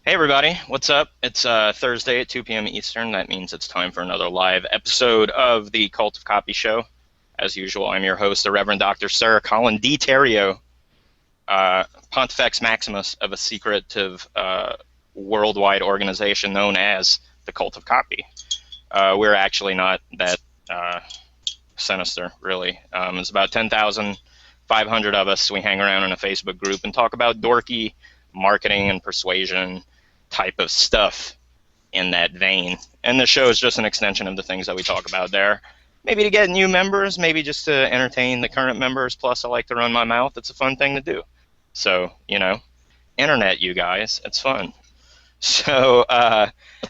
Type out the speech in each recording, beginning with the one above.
Hey everybody, what's up? It's Thursday at 2 p.m. Eastern. That means it's time for another live episode of the Cult of Copy Show. As usual, I'm your host, the Reverend Dr. Sir Colin D. Terrio, Pontifex Maximus of a secretive worldwide organization known as the Cult of Copy. We're actually not that uh, sinister, really. It's about 10,500 of us. We hang around in a Facebook group and talk about dorky marketing and persuasion type of stuff in that vein. And the show is just an extension of the things that we talk about there. Maybe to get new members, maybe just to entertain the current members. Plus, I like to run my mouth. It's a fun thing to do. So, internet, you guys, it's fun. So,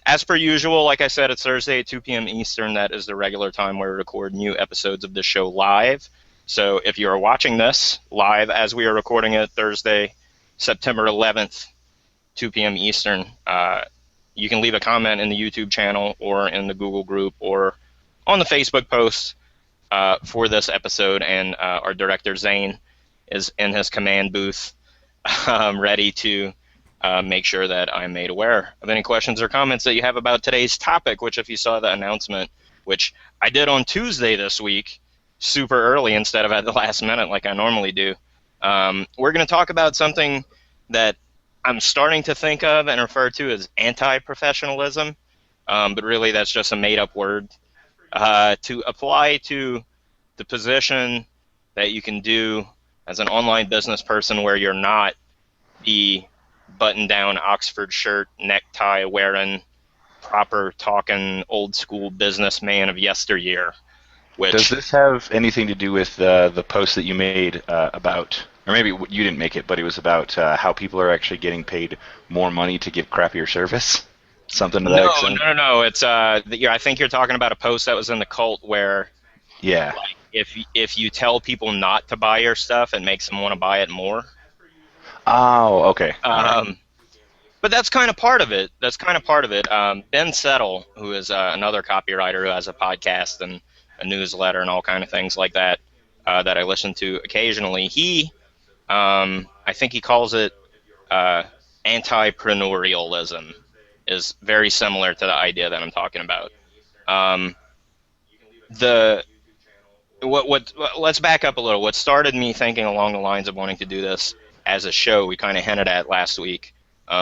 as per usual, like I said, it's Thursday at 2 p.m. Eastern. That is the regular time where we record new episodes of the show live. So, if you are watching this live as we are recording it Thursday, September 11th, 2 p.m. Eastern, you can leave a comment in the YouTube channel or in the Google group or on the Facebook post for this episode. And our director, Zane, is in his command booth ready to make sure that I'm made aware of any questions or comments that you have about today's topic, which if you saw the announcement, which I did on Tuesday this week, super early instead of at the last minute like I normally do, we're going to talk about something that I'm starting to think of and refer to as anti-professionalism, but really that's just a made-up word to apply to the position that you can do as an online business person where you're not the button-down Oxford shirt, necktie wearing, proper talking, old school businessman of yesteryear. Does Which this have anything to do with the post that you made about, or maybe you didn't make it, but it was about how people are actually getting paid more money to give crappier service? Something to that no, extent? no, no, no. It's I think you're talking about a post that was in the cult where Yeah. like if you tell people not to buy your stuff, it makes them want to buy it more. Oh, okay. All right. Um, but that's kind of part of it. That's kind of part of it. Ben Settle, who is another copywriter who has a podcast and a newsletter and all kind of things like that that I listen to occasionally, I think he calls it uh, anti-preneurialism, is very similar to the idea that I'm talking about. Um, the what let's back up a little. What started me thinking along the lines of wanting to do this as a show, we kind of hinted at last week.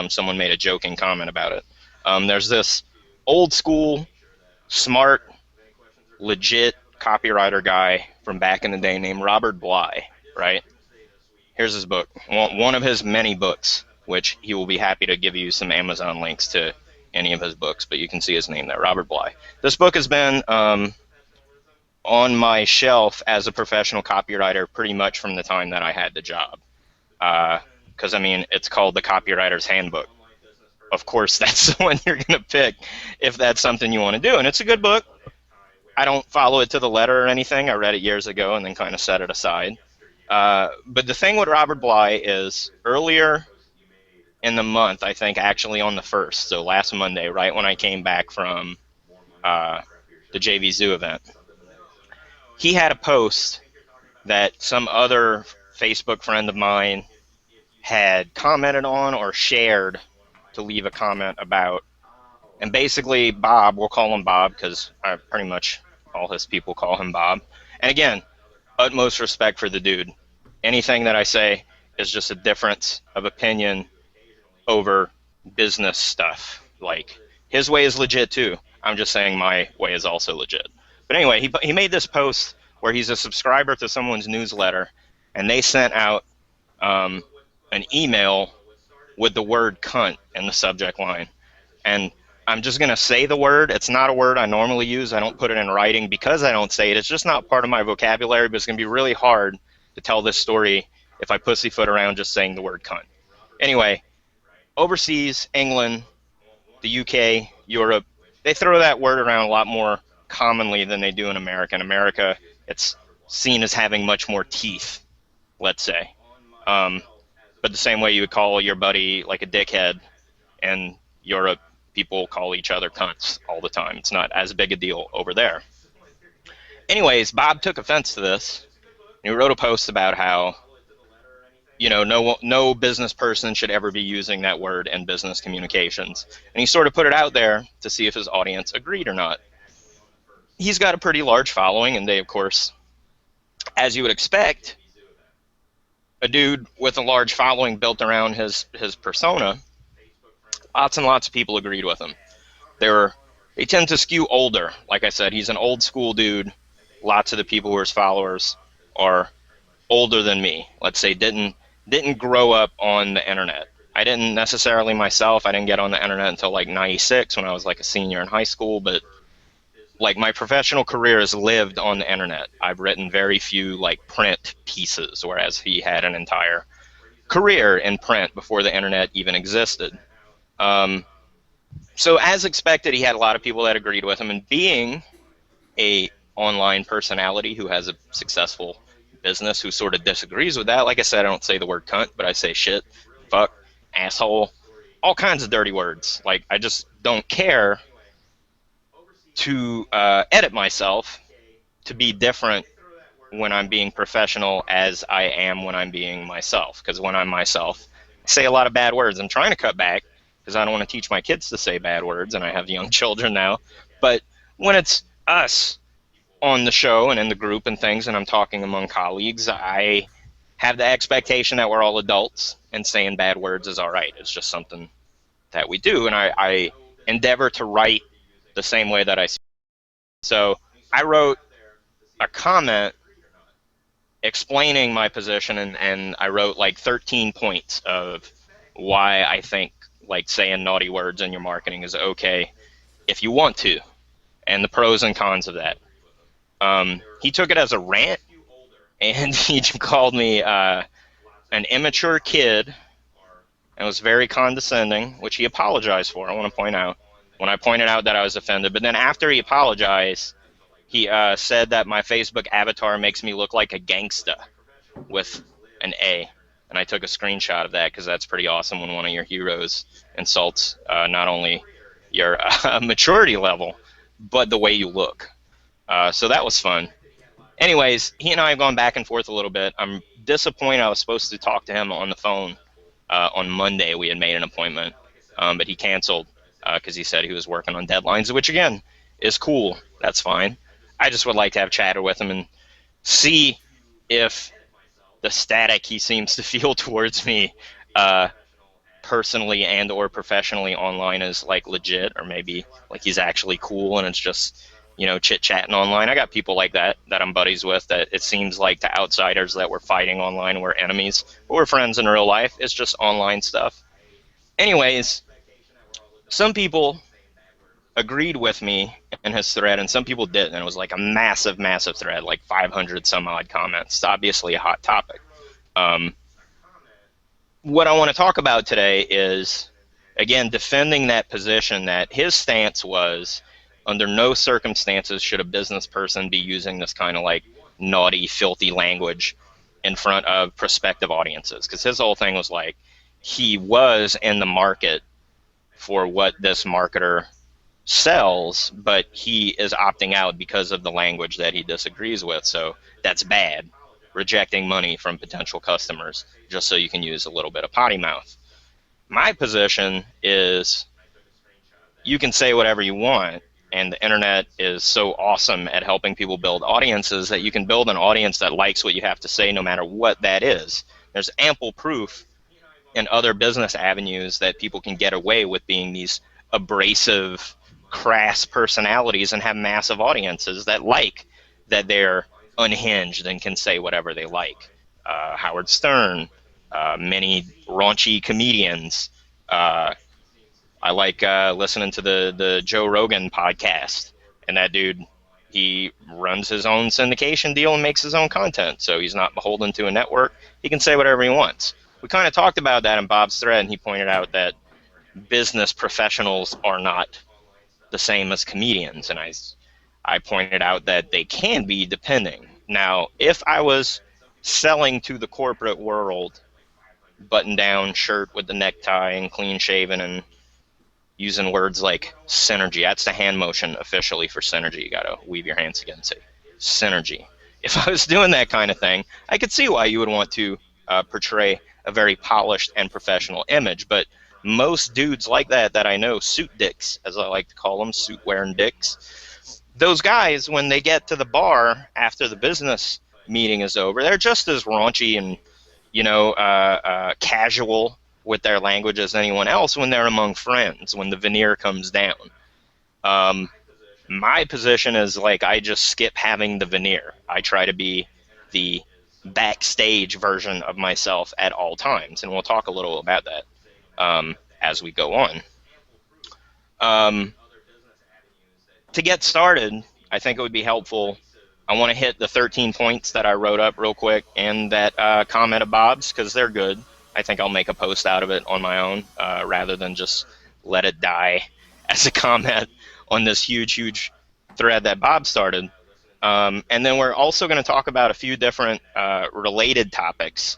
Someone made a joking comment about it. There's this old school, smart, legit copywriter guy from back in the day named Robert Bly, right? Here's his book, one of his many books, which he will be happy to give you some Amazon links to any of his books, but you can see his name there, Robert Bly. This book has been on my shelf as a professional copywriter pretty much from the time that I had the job. Because, it's called the Copywriter's Handbook. Of course, that's the one you're going to pick if that's something you want to do. And it's a good book. I don't follow it to the letter or anything. I read it years ago and then kind of set it aside. But the thing with Robert Bly is earlier in the month, I think actually on the 1st, so last Monday, right when I came back from the JV Zoo event, he had a post that some other Facebook friend of mine had commented on or shared to leave a comment about. And basically, Bob, we'll call him Bob because pretty much all his people call him Bob. And again, utmost respect for the dude. Anything that I say is just a difference of opinion over business stuff. Like, his way is legit too. I'm just saying my way is also legit. But anyway, he made this post where he's a subscriber to someone's newsletter, and they sent out an email with the word cunt in the subject line. And I'm just going to say the word. It's not a word I normally use. I don't put it in writing because I don't say it. It's just not part of my vocabulary, but it's going to be really hard to tell this story if I pussyfoot around just saying the word cunt. Anyway, overseas, England, the UK, Europe, they throw that word around a lot more commonly than they do in America. In America, it's seen as having much more teeth, let's say. But the same way you would call your buddy like a dickhead, in Europe, people call each other cunts all the time. It's not as big a deal over there. Anyways, Bob took offense to this. He wrote a post about how no business person should ever be using that word in business communications. And he sort of put it out there to see if his audience agreed or not. He's got a pretty large following, and they, of course, as you would expect, a dude with a large following built around his persona, lots and lots of people agreed with him. They tend to skew older. Like I said, he's an old school dude. Lots of the people who are his followers are older than me. Let's say didn't grow up on the internet. I didn't necessarily myself. I didn't get on the internet until like '96 when I was like a senior in high school. But like my professional career has lived on the internet. I've written very few like print pieces, whereas he had an entire career in print before the internet even existed. Um, so as expected, he had a lot of people that agreed with him, and being a online personality who has a successful business who sort of disagrees with that. Like I said, I don't say the word cunt, but I say shit, fuck, asshole, all kinds of dirty words. Like I just don't care to edit myself to be different when I'm being professional as I am when I'm being myself. Because when I'm myself, I say a lot of bad words. I'm trying to cut back because I don't want to teach my kids to say bad words, and I have young children now. But when it's us on the show and in the group and things, and I'm talking among colleagues, I have the expectation that we're all adults and saying bad words is all right. It's just something that we do, and I endeavor to write the same way that I speak. So I wrote a comment explaining my position, and I wrote like 13 points of why I think like saying naughty words in your marketing is okay if you want to, and the pros and cons of that. He took it as a rant, and he called me an immature kid and was very condescending, which he apologized for. I want to point out when I pointed out that I was offended. But then after he apologized, he said that my Facebook avatar makes me look like a gangsta with an A. And I took a screenshot of that because that's pretty awesome when one of your heroes insults not only your maturity level, but the way you look. So that was fun. Anyways, he and I have gone back and forth a little bit. I'm disappointed. I was supposed to talk to him on the phone on Monday. We had made an appointment, but he canceled because he said he was working on deadlines, which again is cool. That's fine. I just would like to have chatted with him and see if the static he seems to feel towards me personally and or professionally online is like legit, or maybe like he's actually cool and it's just chit chatting online. I got people like that I'm buddies with that it seems like to outsiders that we're fighting online, we're enemies, but we're friends in real life. It's just online stuff. Anyways, some people agreed with me in his thread and some people didn't, and it was like a massive thread, like 500 some odd comments. It's obviously a hot topic. um, what I want to talk about today is, again, defending that position that his stance was under no circumstances should a business person be using this kind of like naughty, filthy language in front of prospective audiences. Because his whole thing was like he was in the market for what this marketer sells, but he is opting out because of the language that he disagrees with. So that's bad. Rejecting money from potential customers just so you can use a little bit of potty mouth. My position is you can say whatever you want, and the internet is so awesome at helping people build audiences that you can build an audience that likes what you have to say no matter what that is. There's ample proof in other business avenues that people can get away with being these abrasive, crass personalities and have massive audiences that like that they're unhinged and can say whatever they like. Howard Stern, many raunchy comedians. I like listening to the Joe Rogan podcast, and that dude, he runs his own syndication deal and makes his own content, so he's not beholden to a network. He can say whatever he wants. We kind of talked about that in Bob's thread, and he pointed out that business professionals are not the same as comedians, and I pointed out that they can be depending. Now, if I was selling to the corporate world, button-down shirt with the necktie and clean shaven and using words like synergy. That's the hand motion officially for synergy. You got to weave your hands together and say synergy. If I was doing that kind of thing, I could see why you would want to portray a very polished and professional image. But most dudes like that I know, suit dicks, as I like to call them, suit wearing dicks, those guys, when they get to the bar after the business meeting is over, they're just as raunchy and, casual with their language as anyone else when they're among friends, when the veneer comes down. Um, my position is like I just skip having the veneer. I try to be the backstage version of myself at all times, and we'll talk a little about that as we go on. Um, to get started, I think it would be helpful. I want to hit the 13 points that I wrote up real quick and that comment of Bob's because they're good. I think I'll make a post out of it on my own rather than just let it die as a comment on this huge, huge thread that Bob started. And then we're also going to talk about a few different related topics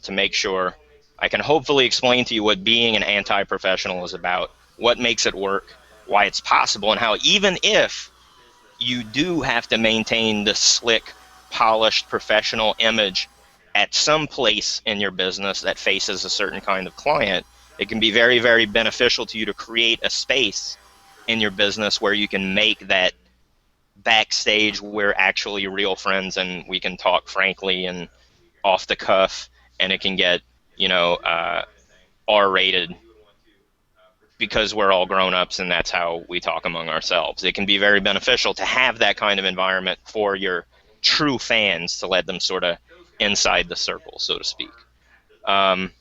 to make sure I can hopefully explain to you what being an anti-professional is about, what makes it work, why it's possible, and how even if you do have to maintain the slick, polished, professional image at some place in your business that faces a certain kind of client, it can be very, very beneficial to you to create a space in your business where you can make that backstage we're actually real friends and we can talk frankly and off the cuff, and it can get R-rated because we're all grown-ups and that's how we talk among ourselves. It can be very beneficial to have that kind of environment for your true fans to let them sort of inside the circle, so to speak. Um,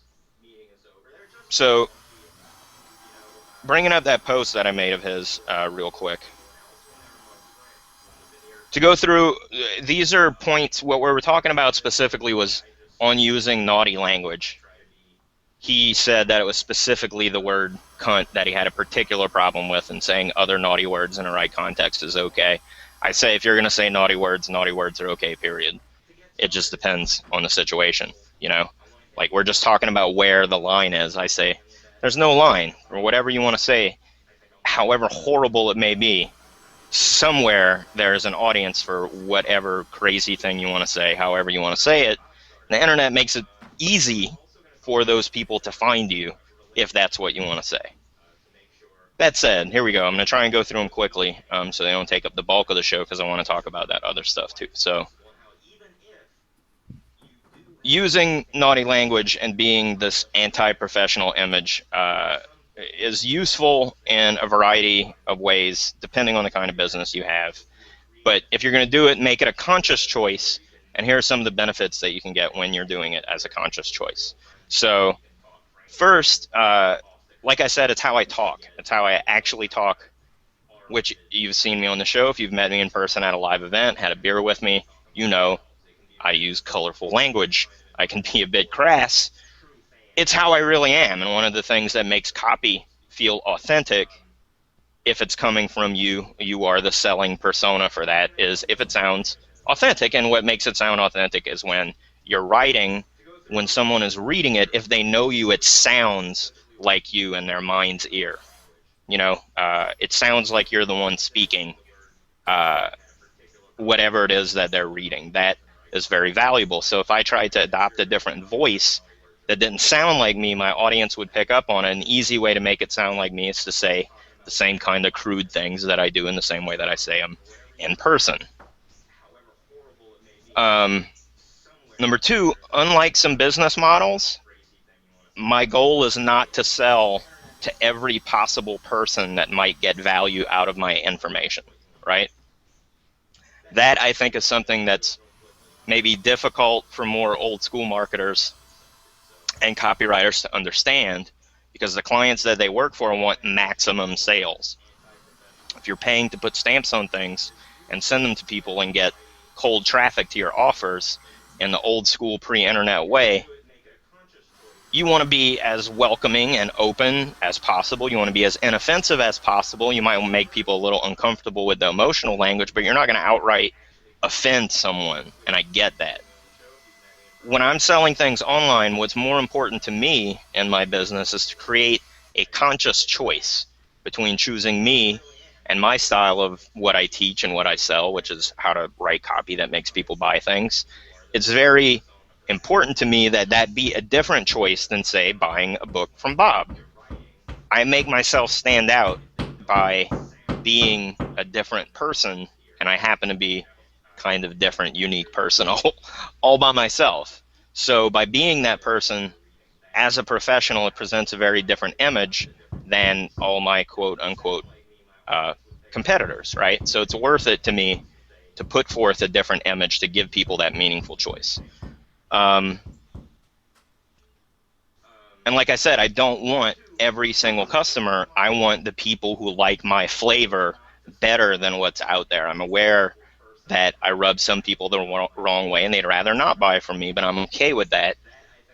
so bringing up that post that I made of his real quick, to go through, these are points. What we were talking about specifically was on using naughty language. He said that it was specifically the word cunt that he had a particular problem with, and saying other naughty words in the right context is okay. I say if you're going to say naughty words are okay, period. It just depends on the situation, Like we're just talking about where the line is. I say there's no line, or whatever you want to say, however horrible it may be, somewhere there's an audience for whatever crazy thing you want to say, however you want to say it. The internet makes it easy for those people to find you if that's what you want to say. That said, here we go. I'm going to try and go through them quickly so they don't take up the bulk of the show because I want to talk about that other stuff too. So, using naughty language and being this anti-professional image is useful in a variety of ways depending on the kind of business you have. But if you're going to do it, make it a conscious choice. And here are some of the benefits that you can get when you're doing it as a conscious choice. So first, like I said, it's how I talk. It's how I actually talk, which you've seen me on the show. If you've met me in person at a live event, had a beer with me, I use colorful language. I can be a bit crass. It's how I really am. And one of the things that makes copy feel authentic, if it's coming from you, you are the selling persona for that, is if it sounds authentic. And what makes it sound authentic is when you're writing, when someone is reading it, if they know you, it sounds like you in their mind's ear. It sounds like you're the one speaking whatever it is that they're reading. That is very valuable. So if I tried to adopt a different voice that didn't sound like me, my audience would pick up on it. An easy way to make it sound like me is to say the same kind of crude things that I do in the same way that I say them in person. Number two, unlike some business models, my goal is not to sell to every possible person that might get value out of my information, right? That, I think, is something that's maybe difficult for more old school marketers and copywriters to understand, because the clients that they work for want maximum sales. If you're paying to put stamps on things and send them to people and get cold traffic to your offers in the old school pre-internet way, you want to be as welcoming and open as possible. You want to be as inoffensive as possible. You might make people a little uncomfortable with the emotional language, but you're not going to outright offend someone, and I get that. When I'm selling things online, what's more important to me in my business is to create a conscious choice between choosing me and my style of what I teach and what I sell, which is how to write copy that makes people buy things. It's very important to me that that be a different choice than, say, buying a book from Bob. I make myself stand out by being a different person, and I happen to be kind of different, unique person all by myself. So by being that person as a professional, it presents a very different image than all my quote unquote uh, competitors, right? So it's worth it to me to put forth a different image to give people that meaningful choice. Um, and like I said, I don't want every single customer. I want the people who like my flavor better than what's out there. I'm aware that I rub some people the wrong way and they'd rather not buy from me, but I'm okay with that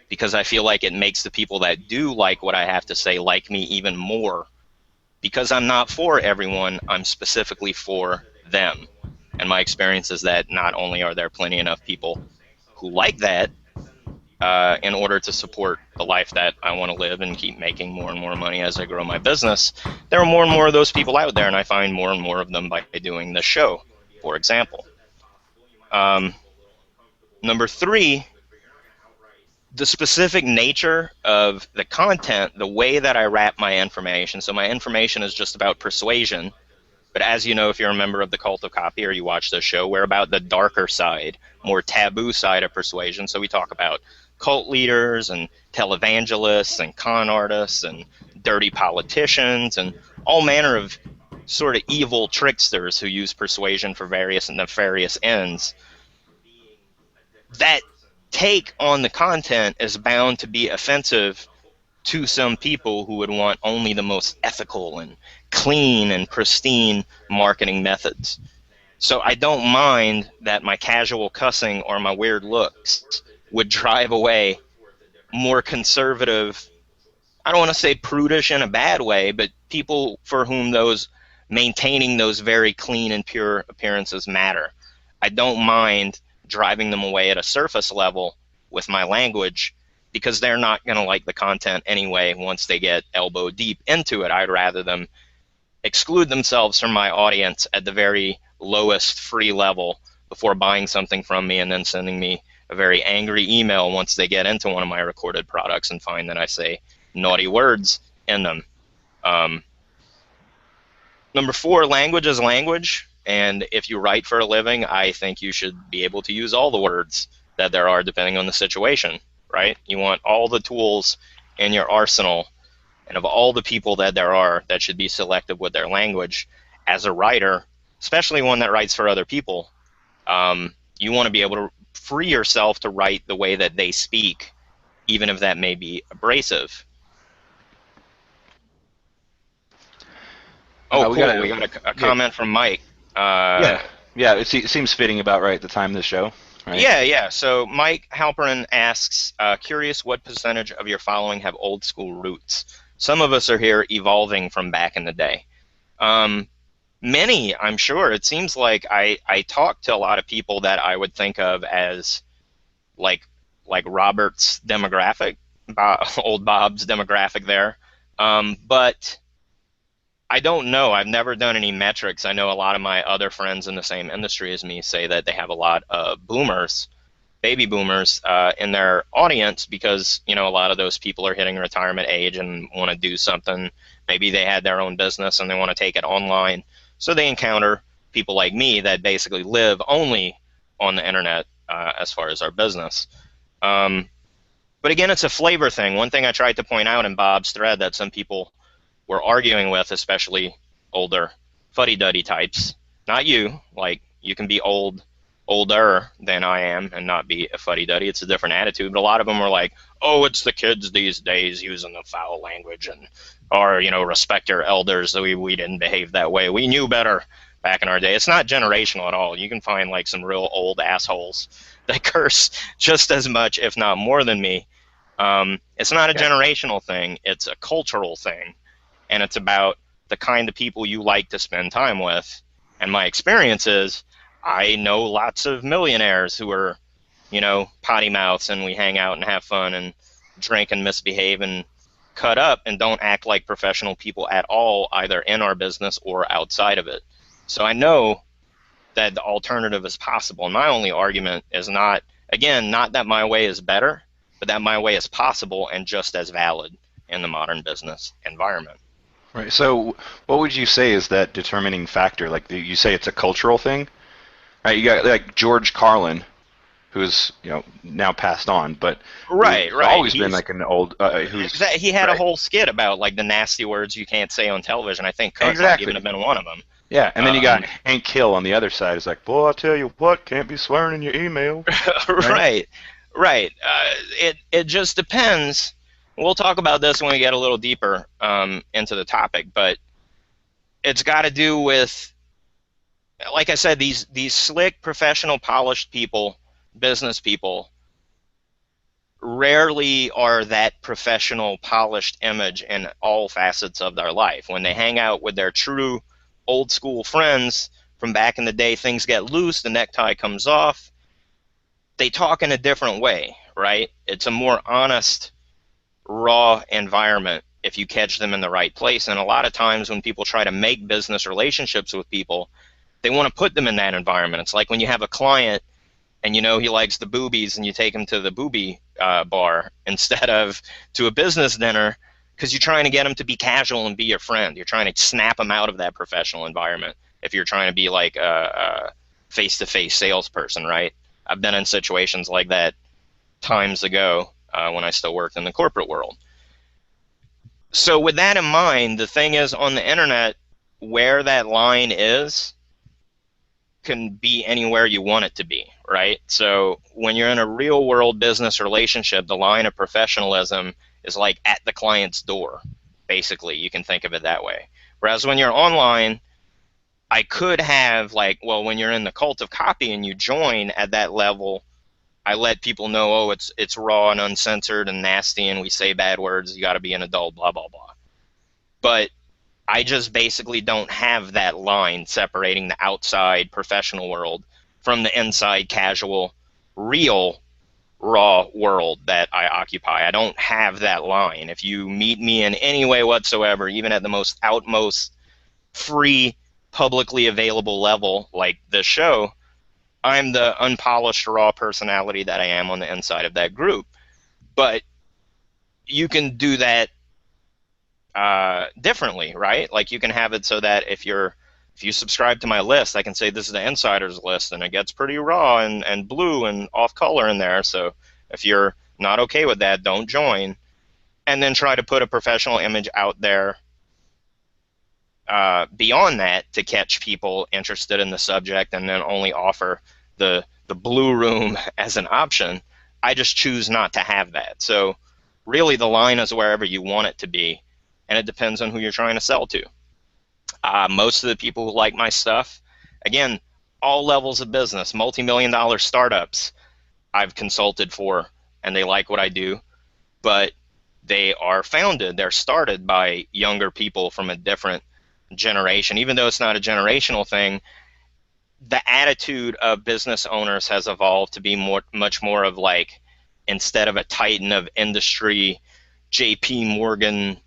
because I feel like it makes the people that do like what I have to say like me even more. Because I'm not for everyone, I'm specifically for them. And my experience is that not only are there plenty enough people who like that, in order to support the life that I want to live and keep making more and more money as I grow my business, there are more and more of those people out there, and I find more and more of them by doing this show, for example. Um, Number three, the specific nature of the content, the way that I wrap my information. So my information is just about persuasion. But as you know, if you're a member of the Cult of Copy or you watch this show, we're about the darker side, more taboo side of persuasion. So we talk about cult leaders and televangelists and con artists and dirty politicians and all manner of sort of evil tricksters who use persuasion for various and nefarious ends. That take on the content is bound to be offensive to some people who would want only the most ethical and clean and pristine marketing methods. So I don't mind that my casual cussing or my weird looks would drive away more conservative, I don't want to say prudish in a bad way, but people for whom those maintaining those very clean and pure appearances matter. I don't mind driving them away at a surface level with my language because they're not going to like the content anyway once they get elbow deep into it. I'd rather them exclude themselves from my audience at the very lowest free level before buying something from me and then sending me a very angry email once they get into one of my recorded products and find that I say naughty words in them. Um, Number four, language is language. And if you write for a living, I think you should be able to use all the words that there are depending on the situation, right? You want all the tools in your arsenal. And of all the people that there are that should be selective with their language, as a writer, especially one that writes for other people, you want to be able to free yourself to write the way that they speak, even if that may be abrasive. Oh, We got cool. We got a yeah, comment from Mike. Uh, yeah, yeah. It seems fitting about right at the time of the show, right? yeah. So Mike Halperin asks, curious what percentage of your following have old school roots? Some of us are here evolving from back in the day. Um, Many, I'm sure. It seems like I talk to a lot of people that I would think of as like Robert's demographic, old Bob's demographic there. But I don't know. I've never done any metrics. I know a lot of my other friends in the same industry as me say that they have a lot of boomers, baby boomers, in their audience because, you know, a lot of those people are hitting retirement age and want to do something. Maybe they had their own business and they want to take it online. So they encounter people like me that basically live only on the internet as far as our business. Um, but again, it's a flavor thing. One thing I tried to point out in Bob's thread that some people were arguing with, especially older fuddy-duddy types, not you, like you can be older than I am and not be a fuddy-duddy. It's a different attitude. But a lot of them were like, oh, it's the kids these days using the foul language and, or, you know, respect your elders. We didn't behave that way. We knew better back in our day. It's not generational at all. You can find like some real old assholes that curse just as much, if not more than me. It's not a Yeah. generational thing. It's a cultural thing. And it's about the kind of people you like to spend time with. And my experience is I know lots of millionaires who are, you know, potty mouths and we hang out and have fun and drink and misbehave and cut up and don't act like professional people at all, either in our business or outside of it. So I know that the alternative is possible. And my only argument is not Again, not that my way is better, but that my way is possible and just as valid in the modern business environment. Right. So, what would you say is that determining factor? Like you say, it's a cultural thing, right? You got like George Carlin, who's now passed on, but Right, who's right. always been He's like an old who's he had a right. whole skit about like the nasty words you can't say on television. I think cunt might even have Exactly. been one of them. Yeah, and then you got Um, Hank Hill on the other side. It's like, boy, I tell you what, can't be swearing in your email, right? right, right. It just depends. We'll talk about this when we get a little deeper into the topic, but it's got to do with, like I said, these slick, professional, polished people, business people, rarely are that professional, polished image in all facets of their life. When they hang out with their true old school friends from back in the day, things get loose, the necktie comes off, they talk in a different way, right? It's a more honest, raw environment if you catch them in the right place. And a lot of times when people try to make business relationships with people, they want to put them in that environment. It's like when you have a client and you know he likes the boobies and you take him to the boobie bar instead of to a business dinner because you're trying to get him to be casual and be your friend. You're trying to snap him out of that professional environment if you're trying to be like a face-to-face salesperson, right? I've been in situations like that times ago when I still worked in the corporate world. So with that in mind, the thing is on the internet, where that line is can be anywhere you want it to be, right? So when you're in a real world business relationship, the line of professionalism is like at the client's door, basically. You can think of it that way. Whereas when you're online, I could have like, well, when you're in the cult of copy and you join at that level, I let people know, oh, it's raw and uncensored and nasty, and we say bad words. You got to be an adult, blah blah blah. But I just basically don't have that line separating the outside professional world from the inside casual, real, raw world that I occupy. I don't have that line. If you meet me in any way whatsoever, even at the most outmost free, publicly available level like this show, I'm the unpolished, raw personality that I am on the inside of that group. But you can do that differently, right? Like you can have it so that if you subscribe to my list, I can say this is the insiders list, and it gets pretty raw and blue and off color in there. So if you're not okay with that, don't join. And then try to put a professional image out there beyond that to catch people interested in the subject, and then only offer the blue room as an option. I just choose not to have that. So really, the line is wherever you want it to be, and it depends on who you're trying to sell to. Most of the people who like my stuff, again, all levels of business, multi-million-dollar startups I've consulted for, and they like what I do, but they're started by younger people from a different generation. Even though it's not a generational thing, the attitude of business owners has evolved to be much more of like, instead of a titan of industry, JP Morgan,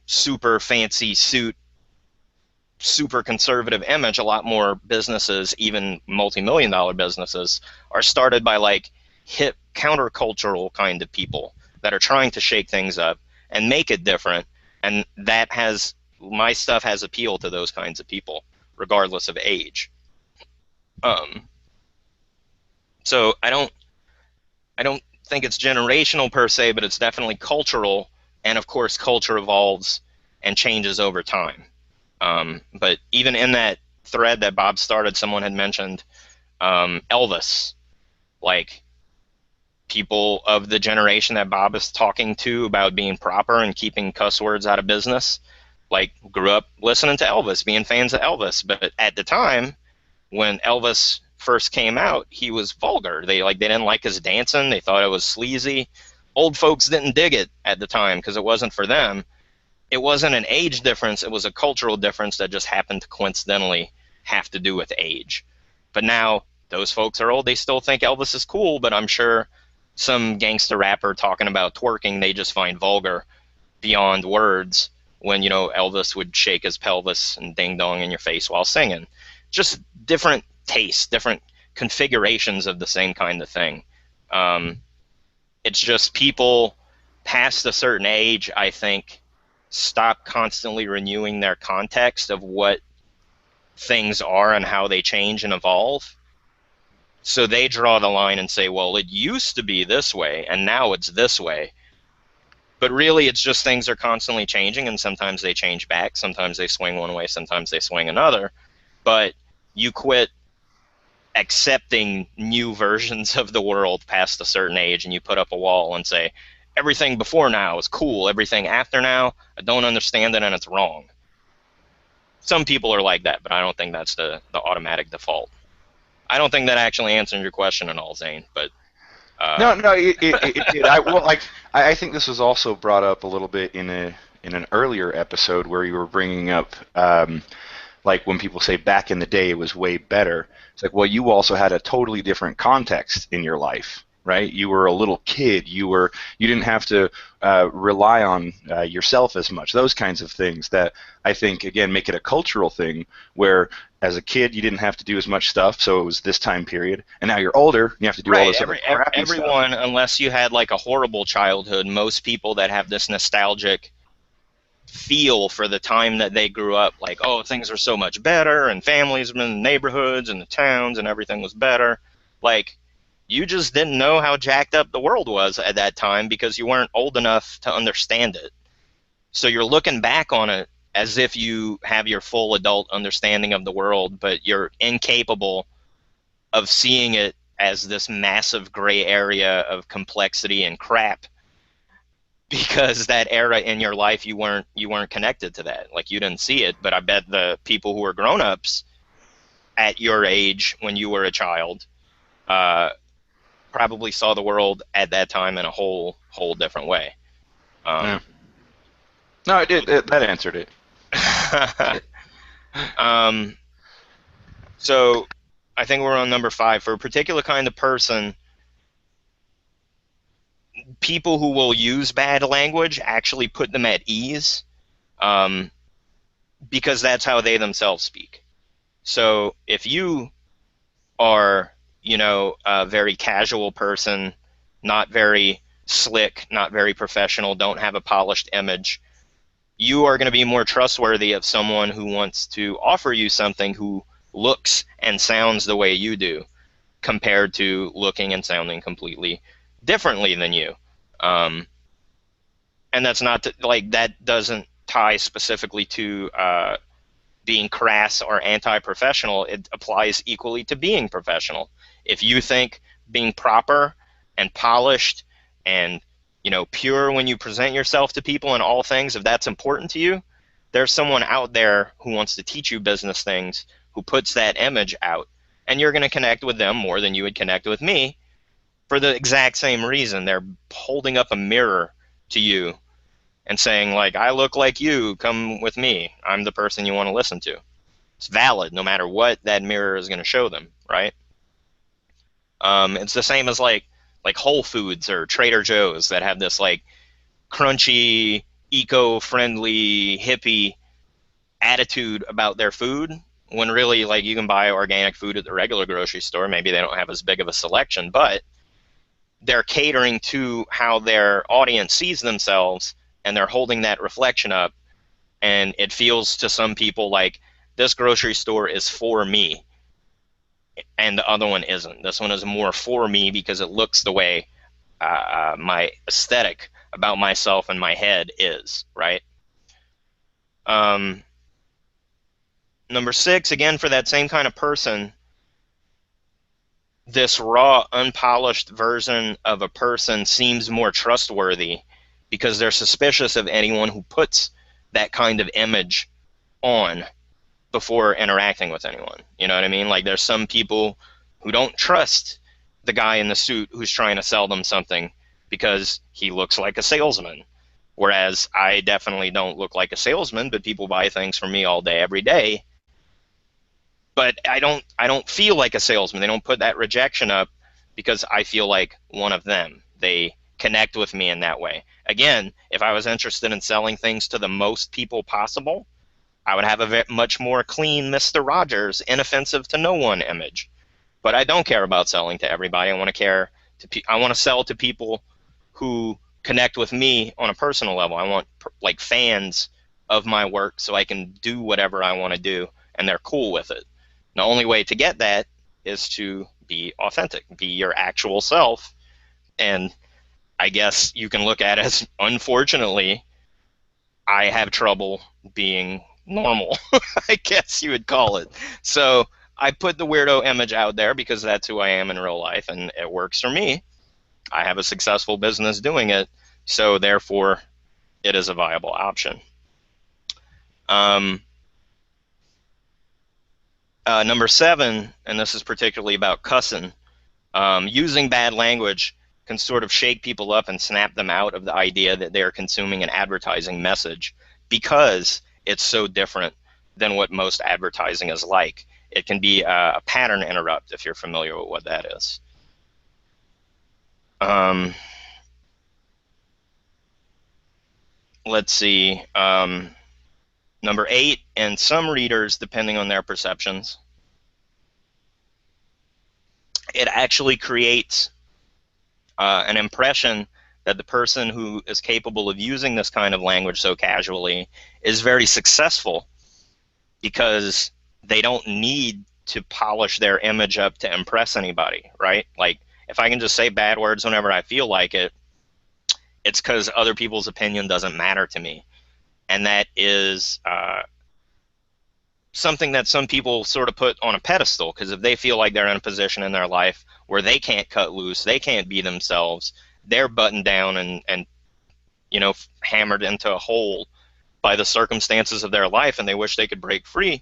super fancy suit, super conservative image, a lot more businesses, even multi-million dollar businesses, are started by like hip countercultural kind of people that are trying to shake things up and make it different. And that has, my stuff has appeal to those kinds of people, regardless of age. Um, so I don't think it's generational per se, but it's definitely cultural. And of course, culture evolves and changes over time. But even in that thread that Bob started, someone had mentioned Elvis, like people of the generation that Bob is talking to about being proper and keeping cuss words out of business, like grew up listening to Elvis, being fans of Elvis. But at the time when Elvis first came out, he was vulgar. They didn't like his dancing. They thought it was sleazy. Old folks didn't dig it at the time because it wasn't for them. It wasn't an age difference. It was a cultural difference that just happened to coincidentally have to do with age. But now those folks are old. They still think Elvis is cool, but I'm sure some gangster rapper talking about twerking, they just find vulgar beyond words when, Elvis would shake his pelvis and ding dong in your face while singing. Just different tastes, different configurations of the same kind of thing. Um, it's just people past a certain age, I think, stop constantly renewing their context of what things are and how they change and evolve. So they draw the line and say, well, it used to be this way and now it's this way. But really, it's just things are constantly changing, and sometimes they change back. Sometimes they swing one way, sometimes they swing another. But you quit accepting new versions of the world past a certain age, and you put up a wall and say, everything before now is cool, everything after now, I don't understand it and it's wrong. Some people are like that, but I don't think that's the automatic default. I don't think that actually answered your question at all, Zane, but No, no, it did. I think this was also brought up a little bit in an earlier episode where you were bringing up like when people say back in the day it was way better. It's like, well, you also had a totally different context in your life, right? You were a little kid. You didn't have to rely on yourself as much. Those kinds of things that I think again make it a cultural thing where as a kid you didn't have to do as much stuff, so it was this time period, and now you're older, you have to do all right, this other crappy everyone, stuff. unless you had like a horrible childhood, most people that have this nostalgic feel for the time that they grew up, like, oh, things are so much better, and families and the neighborhoods and the towns and everything was better. Like, you just didn't know how jacked up the world was at that time because you weren't old enough to understand it. So you're looking back on it as if you have your full adult understanding of the world, but you're incapable of seeing it as this massive gray area of complexity and crap because that era in your life you weren't connected to that. Like, you didn't see it, but I bet the people who were grown-ups at your age when you were a child uh, probably saw the world at that time in a whole different way. Yeah. Um, No, that answered it. um, so I think we're on number 5. For a particular kind of person, people who will use bad language actually put them at ease, um, because that's how they themselves speak. So if you are, a very casual person, not very slick, not very professional, don't have a polished image, you are going to be more trustworthy of someone who wants to offer you something who looks and sounds the way you do, compared to looking and sounding completely differently than you. Um, and that's not to, like, that doesn't tie specifically to being crass or anti-professional. It applies equally to being professional. If you think being proper and polished and pure when you present yourself to people in all things, if that's important to you, there's someone out there who wants to teach you business things, who puts that image out, and you're going to connect with them more than you would connect with me for the exact same reason. They're holding up a mirror to you and saying, like, I look like you, come with me, I'm the person you want to listen to. It's valid no matter what that mirror is going to show them, right? It's the same as like Whole Foods or Trader Joe's that have this like crunchy, eco-friendly, hippie attitude about their food, when really, like, you can buy organic food at the regular grocery store. Maybe they don't have as big of a selection, but they're catering to how their audience sees themselves, and they're holding that reflection up, and it feels to some people like this grocery store is for me and the other one isn't. This one is more for me because it looks the way my aesthetic about myself and my head is, right? um, Number 6, again, for that same kind of person, this raw, unpolished version of a person seems more trustworthy because they're suspicious of anyone who puts that kind of image on before interacting with anyone. You know what I mean? Like, there's some people who don't trust the guy in the suit who's trying to sell them something because he looks like a salesman. Whereas I definitely don't look like a salesman, but people buy things from me all day, every day. But I don't feel like a salesman. They don't put that rejection up because I feel like one of them. They connect with me in that way. Again, if I was interested in selling things to the most people possible, I would have a much more clean Mr. Rogers, inoffensive to no one image. But I don't care about selling to everybody. I want to sell to people who connect with me on a personal level. I want like fans of my work so I can do whatever I want to do and they're cool with it. The only way to get that is to be authentic, be your actual self. And I guess you can look at it as, unfortunately, I have trouble being normal, I guess you would call it. So I put the weirdo image out there because that's who I am in real life, and it works for me. I have a successful business doing it, so therefore it is a viable option. Um, Number 7, and this is particularly about cussing, using bad language can sort of shake people up and snap them out of the idea that they are consuming an advertising message because it's so different than what most advertising is like. It can be a pattern interrupt if you're familiar with what that is. Um, let's see. Number 8, and some readers, depending on their perceptions, it actually creates an impression that the person who is capable of using this kind of language so casually is very successful because they don't need to polish their image up to impress anybody, right? Like, if I can just say bad words whenever I feel like it, it's because other people's opinion doesn't matter to me. And that is something that some people sort of put on a pedestal, because if they feel like they're in a position in their life where they can't cut loose, they can't be themselves, they're buttoned down and hammered into a hole by the circumstances of their life, and they wish they could break free,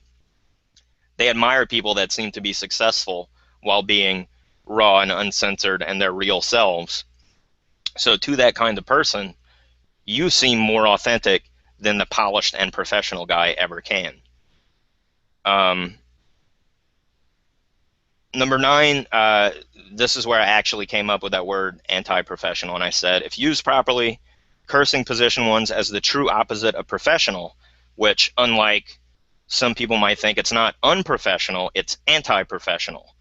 they admire people that seem to be successful while being raw and uncensored and their real selves. So to that kind of person, you seem more authentic than the polished and professional guy ever can. Number 9, this is where I actually came up with that word anti-professional, and I said, if used properly, cursing position ones as the true opposite of professional, which, unlike some people might think, it's not unprofessional, it's anti-professional,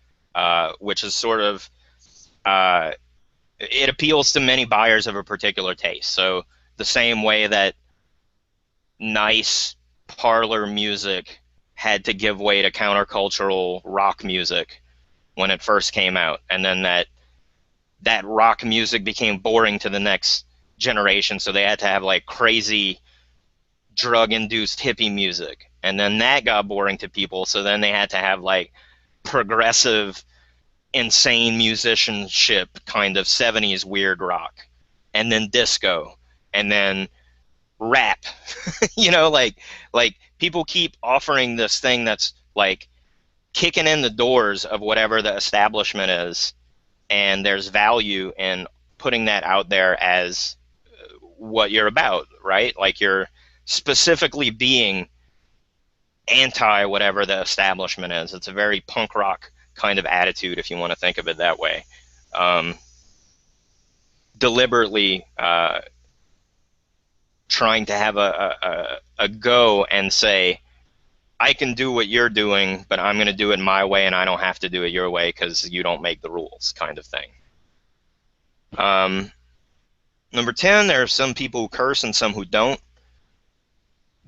which is sort of, it appeals to many buyers of a particular taste. So the same way that nice parlor music had to give way to countercultural rock music when it first came out, and then that rock music became boring to the next generation, so they had to have like crazy drug-induced hippie music, and then that got boring to people, so then they had to have like progressive, insane musicianship kind of 70s weird rock, and then disco, and then rap. Like people keep offering this thing that's like kicking in the doors of whatever the establishment is, and there's value in putting that out there as what you're about, right? Like you're specifically being anti whatever the establishment is. It's a very punk rock kind of attitude, if you want to think of it that way. Deliberately trying to have a go and say, I can do what you're doing, but I'm going to do it my way, and I don't have to do it your way because you don't make the rules, kind of thing. Number 10, there are some people who curse and some who don't.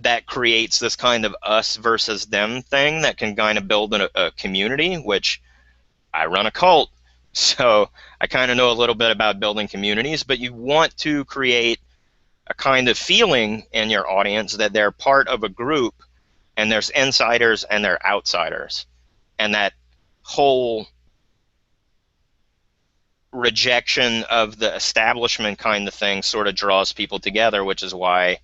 That creates this kind of us versus them thing that can kind of build a community, which I run a cult, so I kind of know a little bit about building communities, but you want to create a kind of feeling in your audience that they're part of a group, and there's insiders and there are outsiders. And that whole rejection of the establishment kind of thing sort of draws people together, which is why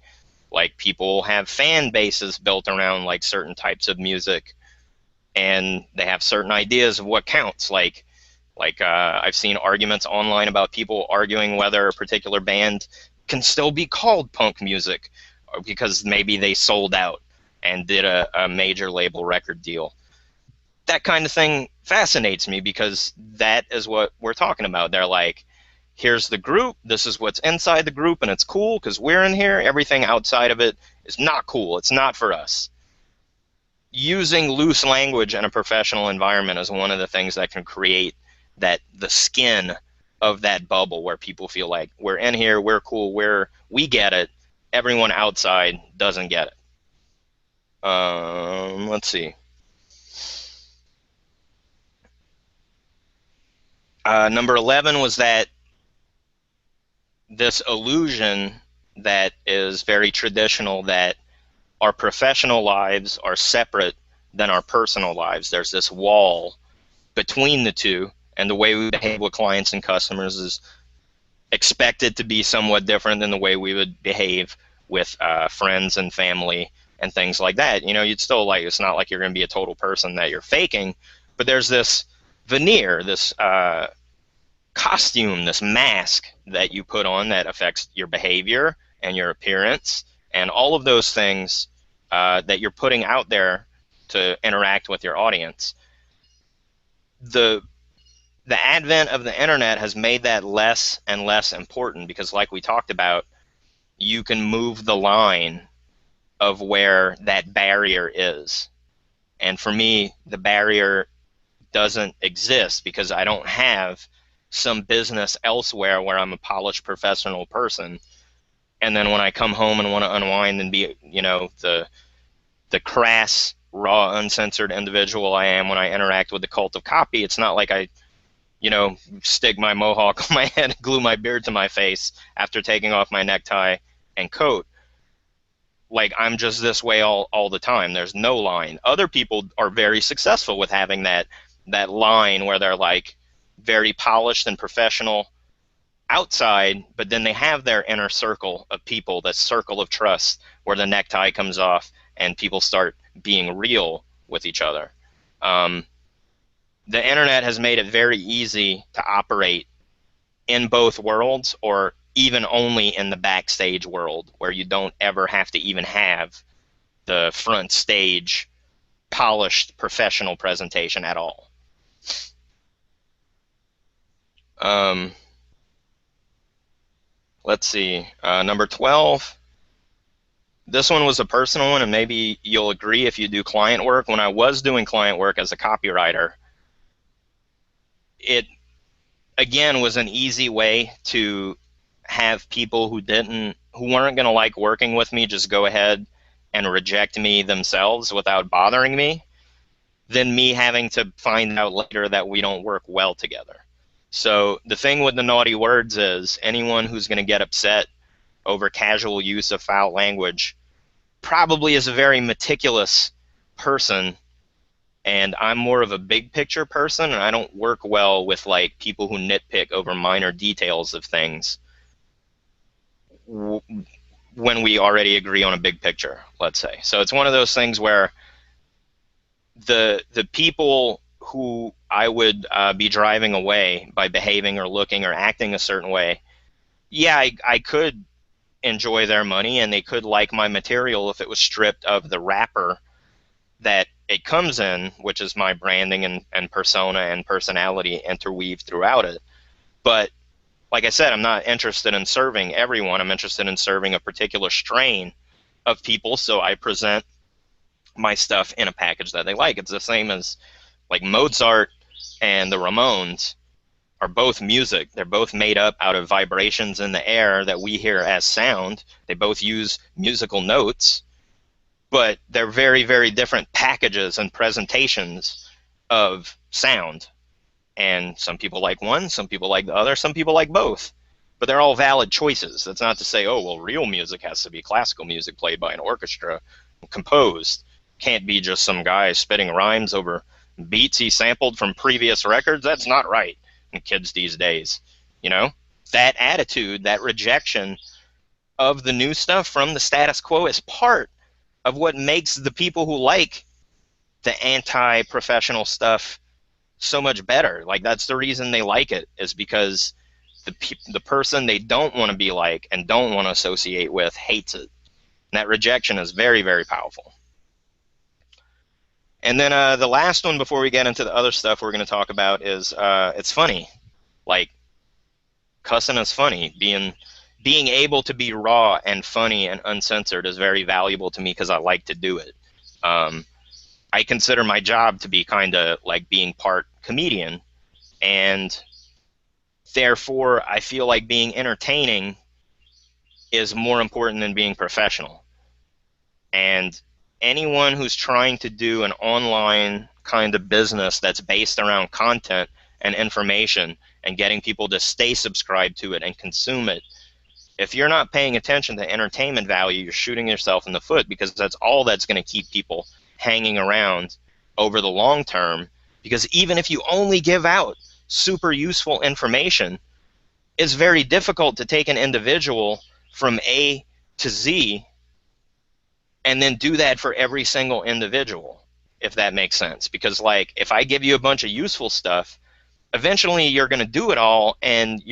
like people have fan bases built around like certain types of music, and they have certain ideas of what counts. Like I've seen arguments online about people arguing whether a particular band can still be called punk music because maybe they sold out and did a major label record deal. That kind of thing fascinates me because that is what we're talking about. They're like, here's the group, this is what's inside the group, and it's cool because we're in here. Everything outside of it is not cool. It's not for us. using loose language in a professional environment is one of the things that can create the skin of that bubble where people feel like we're in here, we're cool, we get it. Everyone outside doesn't get it. Let's see. Number 11 was that this illusion that is very traditional that our professional lives are separate than our personal lives. There's this wall between the two, and the way we behave with clients and customers is expected to be somewhat different than the way we would behave with friends and family and things like that. You know, you'd still like, it's not like you're going to be a total person that you're faking, but there's this veneer, this costume, this mask that you put on that affects your behavior and your appearance and all of those things that you're putting out there to interact with your audience. The advent of the internet has made that less and less important because, like we talked about, you can move the line of where that barrier is. And for me, the barrier doesn't exist because I don't have some business elsewhere where I'm a polished professional person. And then when I come home and want to unwind and be, you know, the crass, raw, uncensored individual I am when I interact with the cult of copy, it's not like I, you know, stick my mohawk on my head and glue my beard to my face after taking off my necktie and coat. Like, I'm just this way all the time. There's no line. Other people are very successful with having that line where they're like very polished and professional outside, but then they have their inner circle of people, that circle of trust where the necktie comes off and people start being real with each other. The internet has made it very easy to operate in both worlds, or even only in the backstage world where you don't ever have to even have the front stage polished professional presentation at all. Let's see, number 12. This one was a personal one, and maybe you'll agree if you do client work. When I was doing client work as a copywriter, it, again, was an easy way to have people who weren't going to like working with me just go ahead and reject me themselves without bothering me, than me having to find out later that we don't work well together. So the thing with the naughty words is anyone who's going to get upset over casual use of foul language probably is a very meticulous person, and I'm more of a big picture person, and I don't work well with like people who nitpick over minor details of things when we already agree on a big picture, let's say. So it's one of those things where the people who I would be driving away by behaving or looking or acting a certain way, yeah, I could enjoy their money and they could like my material if it was stripped of the wrapper that it comes in, which is my branding and persona and personality interweaved throughout it. But like I said, I'm not interested in serving everyone. I'm interested in serving a particular strain of people, so I present my stuff in a package that they like. It's the same as like Mozart and the Ramones are both music. They're both made up out of vibrations in the air that we hear as sound. They both use musical notes, but they're very, very different packages and presentations of sound. And some people like one, some people like the other, some people like both. But they're all valid choices. That's not to say, oh, well, real music has to be classical music played by an orchestra, composed. Can't be just some guy spitting rhymes over beats he sampled from previous records. That's not right. And kids these days, you know, that attitude, that rejection of the new stuff from the status quo is part of what makes the people who like the anti-professional stuff so much better. Like, that's the reason they like it, is because the person they don't want to be like and don't want to associate with hates it. And that rejection is very, very powerful. And then the last one before we get into the other stuff we're going to talk about is it's funny. Like, cussing is funny. Being able to be raw and funny and uncensored is very valuable to me because I like to do it. I consider my job to be kind of like being part comedian, and therefore I feel like being entertaining is more important than being professional. And anyone who's trying to do an online kind of business that's based around content and information and getting people to stay subscribed to it and consume it, if you're not paying attention to entertainment value, you're shooting yourself in the foot, because that's all that's going to keep people hanging around over the long term. Because even if you only give out super useful information, it's very difficult to take an individual from A to Z and then do that for every single individual, if that makes sense. Because, like, if I give you a bunch of useful stuff, eventually you're going to do it all, and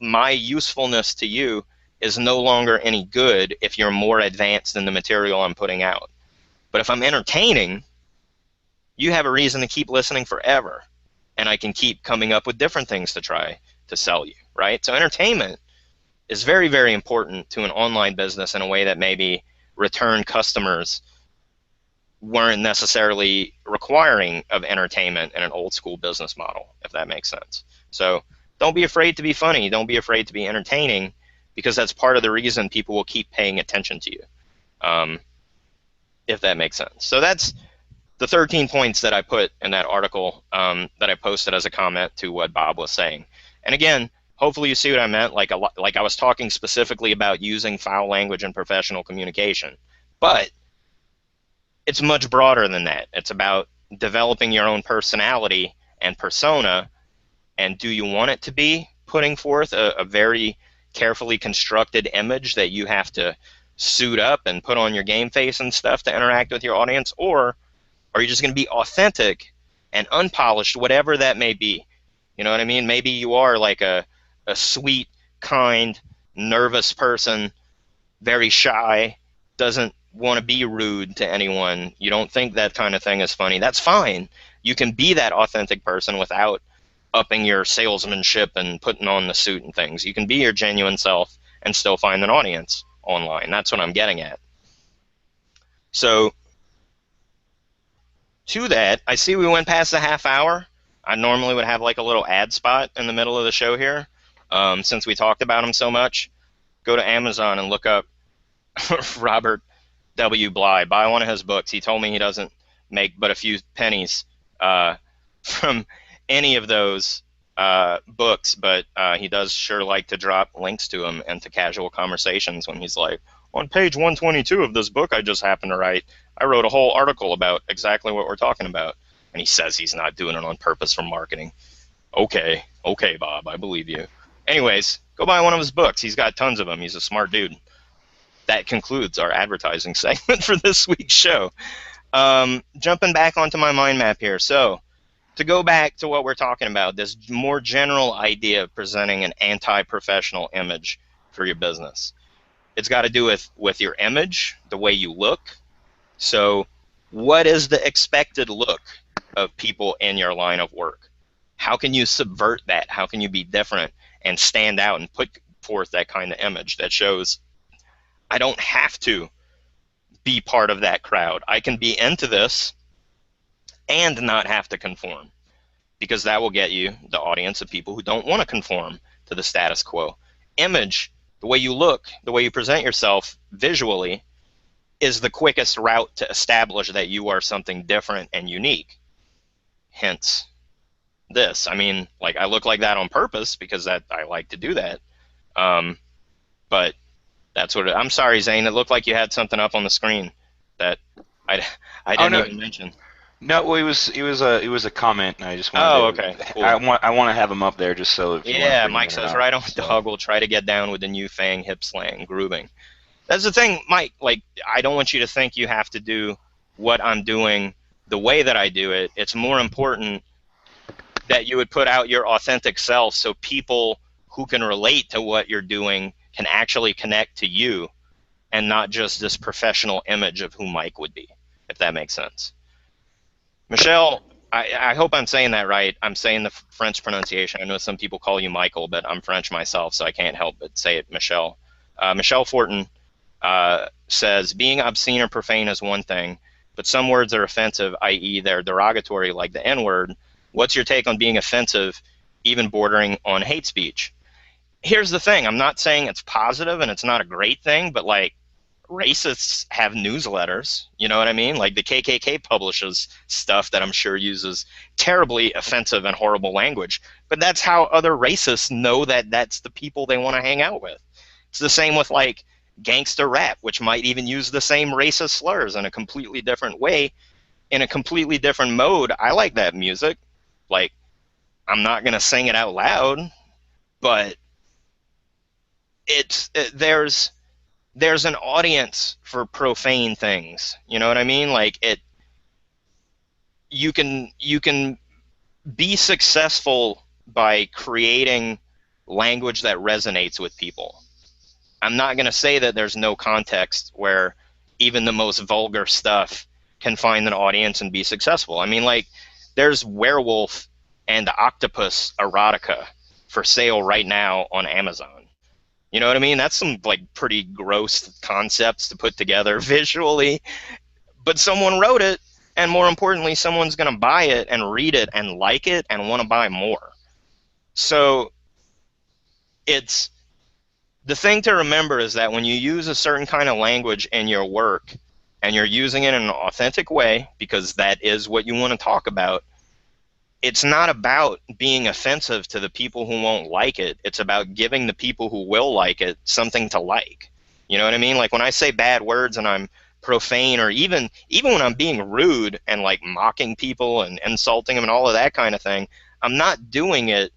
my usefulness to you is no longer any good if you're more advanced in the material I'm putting out. But if I'm entertaining, you have a reason to keep listening forever, and I can keep coming up with different things to try to sell you, right? So entertainment is very, very important to an online business in a way that maybe return customers weren't necessarily requiring of entertainment in an old school business model, if that makes sense. So don't be afraid to be funny. Don't be afraid to be entertaining, because that's part of the reason people will keep paying attention to you, um, if that makes sense. So that's the 13 points that I put in that article, that I posted as a comment to what Bob was saying. And again, hopefully you see what I meant. Like I was talking specifically about using foul language in professional communication, but it's much broader than that. It's about developing your own personality and persona, and do you want it to be putting forth a very carefully constructed image that you have to suit up and put on your game face and stuff to interact with your audience, or are you just going to be authentic and unpolished, whatever that may be? You know what I mean? Maybe you are like a sweet, kind, nervous person, very shy, doesn't want to be rude to anyone. You don't think that kind of thing is funny. That's fine. You can be that authentic person without upping your salesmanship and putting on the suit and things. You can be your genuine self and still find an audience online. That's what I'm getting at. So to that, I see we went past the half hour. I normally would have like a little ad spot in the middle of the show here. Since we talked about him so much, go to Amazon and look up Robert W. Bly. Buy one of his books. He told me he doesn't make but a few pennies from any of those books, but he does sure like to drop links to them into casual conversations when he's like, on page 122 of this book I just happened to write, I wrote a whole article about exactly what we're talking about. And he says he's not doing it on purpose for marketing. Okay, Bob, I believe you. Anyways, go buy one of his books. He's got tons of them. He's a smart dude. That concludes our advertising segment for this week's show. Jumping back onto my mind map here. So, to go back to what we're talking about, this more general idea of presenting an anti-professional image for your business. It's got to do with your image, the way you look. So, what is the expected look of people in your line of work? How can you subvert that? How can you be different and stand out and put forth that kind of image that shows I don't have to be part of that crowd. I can be into this and not have to conform, because that will get you the audience of people who don't want to conform to the status quo. Image, the way you look, the way you present yourself visually, is the quickest route to establish that you are something different and unique. Hence this. I mean, like, I look like that on purpose because I like to do that. But that's what I'm sorry, Zane. It looked like you had something up on the screen that I Oh didn't no, even mention. no. Well, it was a comment, and I just Oh, wanted okay, to. cool. I want to have him up there just so if you want to Yeah, bring Mike that says up. right on So. dog. We'll try to get down with the new Fang hip slang grooving. That's the thing, Mike. Like, I don't want you to think you have to do what I'm doing the way that I do it. It's more important that you would put out your authentic self so people who can relate to what you're doing can actually connect to you and not just this professional image of who Mike would be, if that makes sense. Michelle, I hope I'm saying that right. I'm saying the French pronunciation. I know some people call you Michael, but I'm French myself, so I can't help but say it Michelle. Michelle Fortin says, being obscene or profane is one thing. but some words are offensive, i.e., they're derogatory, like the N word. What's your take on being offensive, even bordering on hate speech? Here's the thing, I'm not saying it's positive and it's not a great thing, but like, racists have newsletters, you know what I mean? Like the KKK publishes stuff that I'm sure uses terribly offensive and horrible language, but that's how other racists know that that's the people they want to hang out with. It's the same with like gangster rap, which might even use the same racist slurs in a completely different way, in a completely different mode. I like that music. Like, I'm not going to sing it out loud, but there's an audience for profane things. You know what I mean? Like, you can be successful by creating language that resonates with people. I'm not going to say that there's no context where even the most vulgar stuff can find an audience and be successful. I mean, like, there's werewolf and octopus erotica for sale right now on Amazon. You know what I mean? That's some like pretty gross concepts to put together visually, but someone wrote it, and more importantly, someone's going to buy it and read it and like it and want to buy more. So it's the thing to remember is that when you use a certain kind of language in your work and you're using it in an authentic way, because that is what you want to talk about, it's not about being offensive to the people who won't like it. It's about giving the people who will like it something to like. You know what I mean? Like when I say bad words and I'm profane, or even when I'm being rude and like mocking people and insulting them and all of that kind of thing, I'm not doing it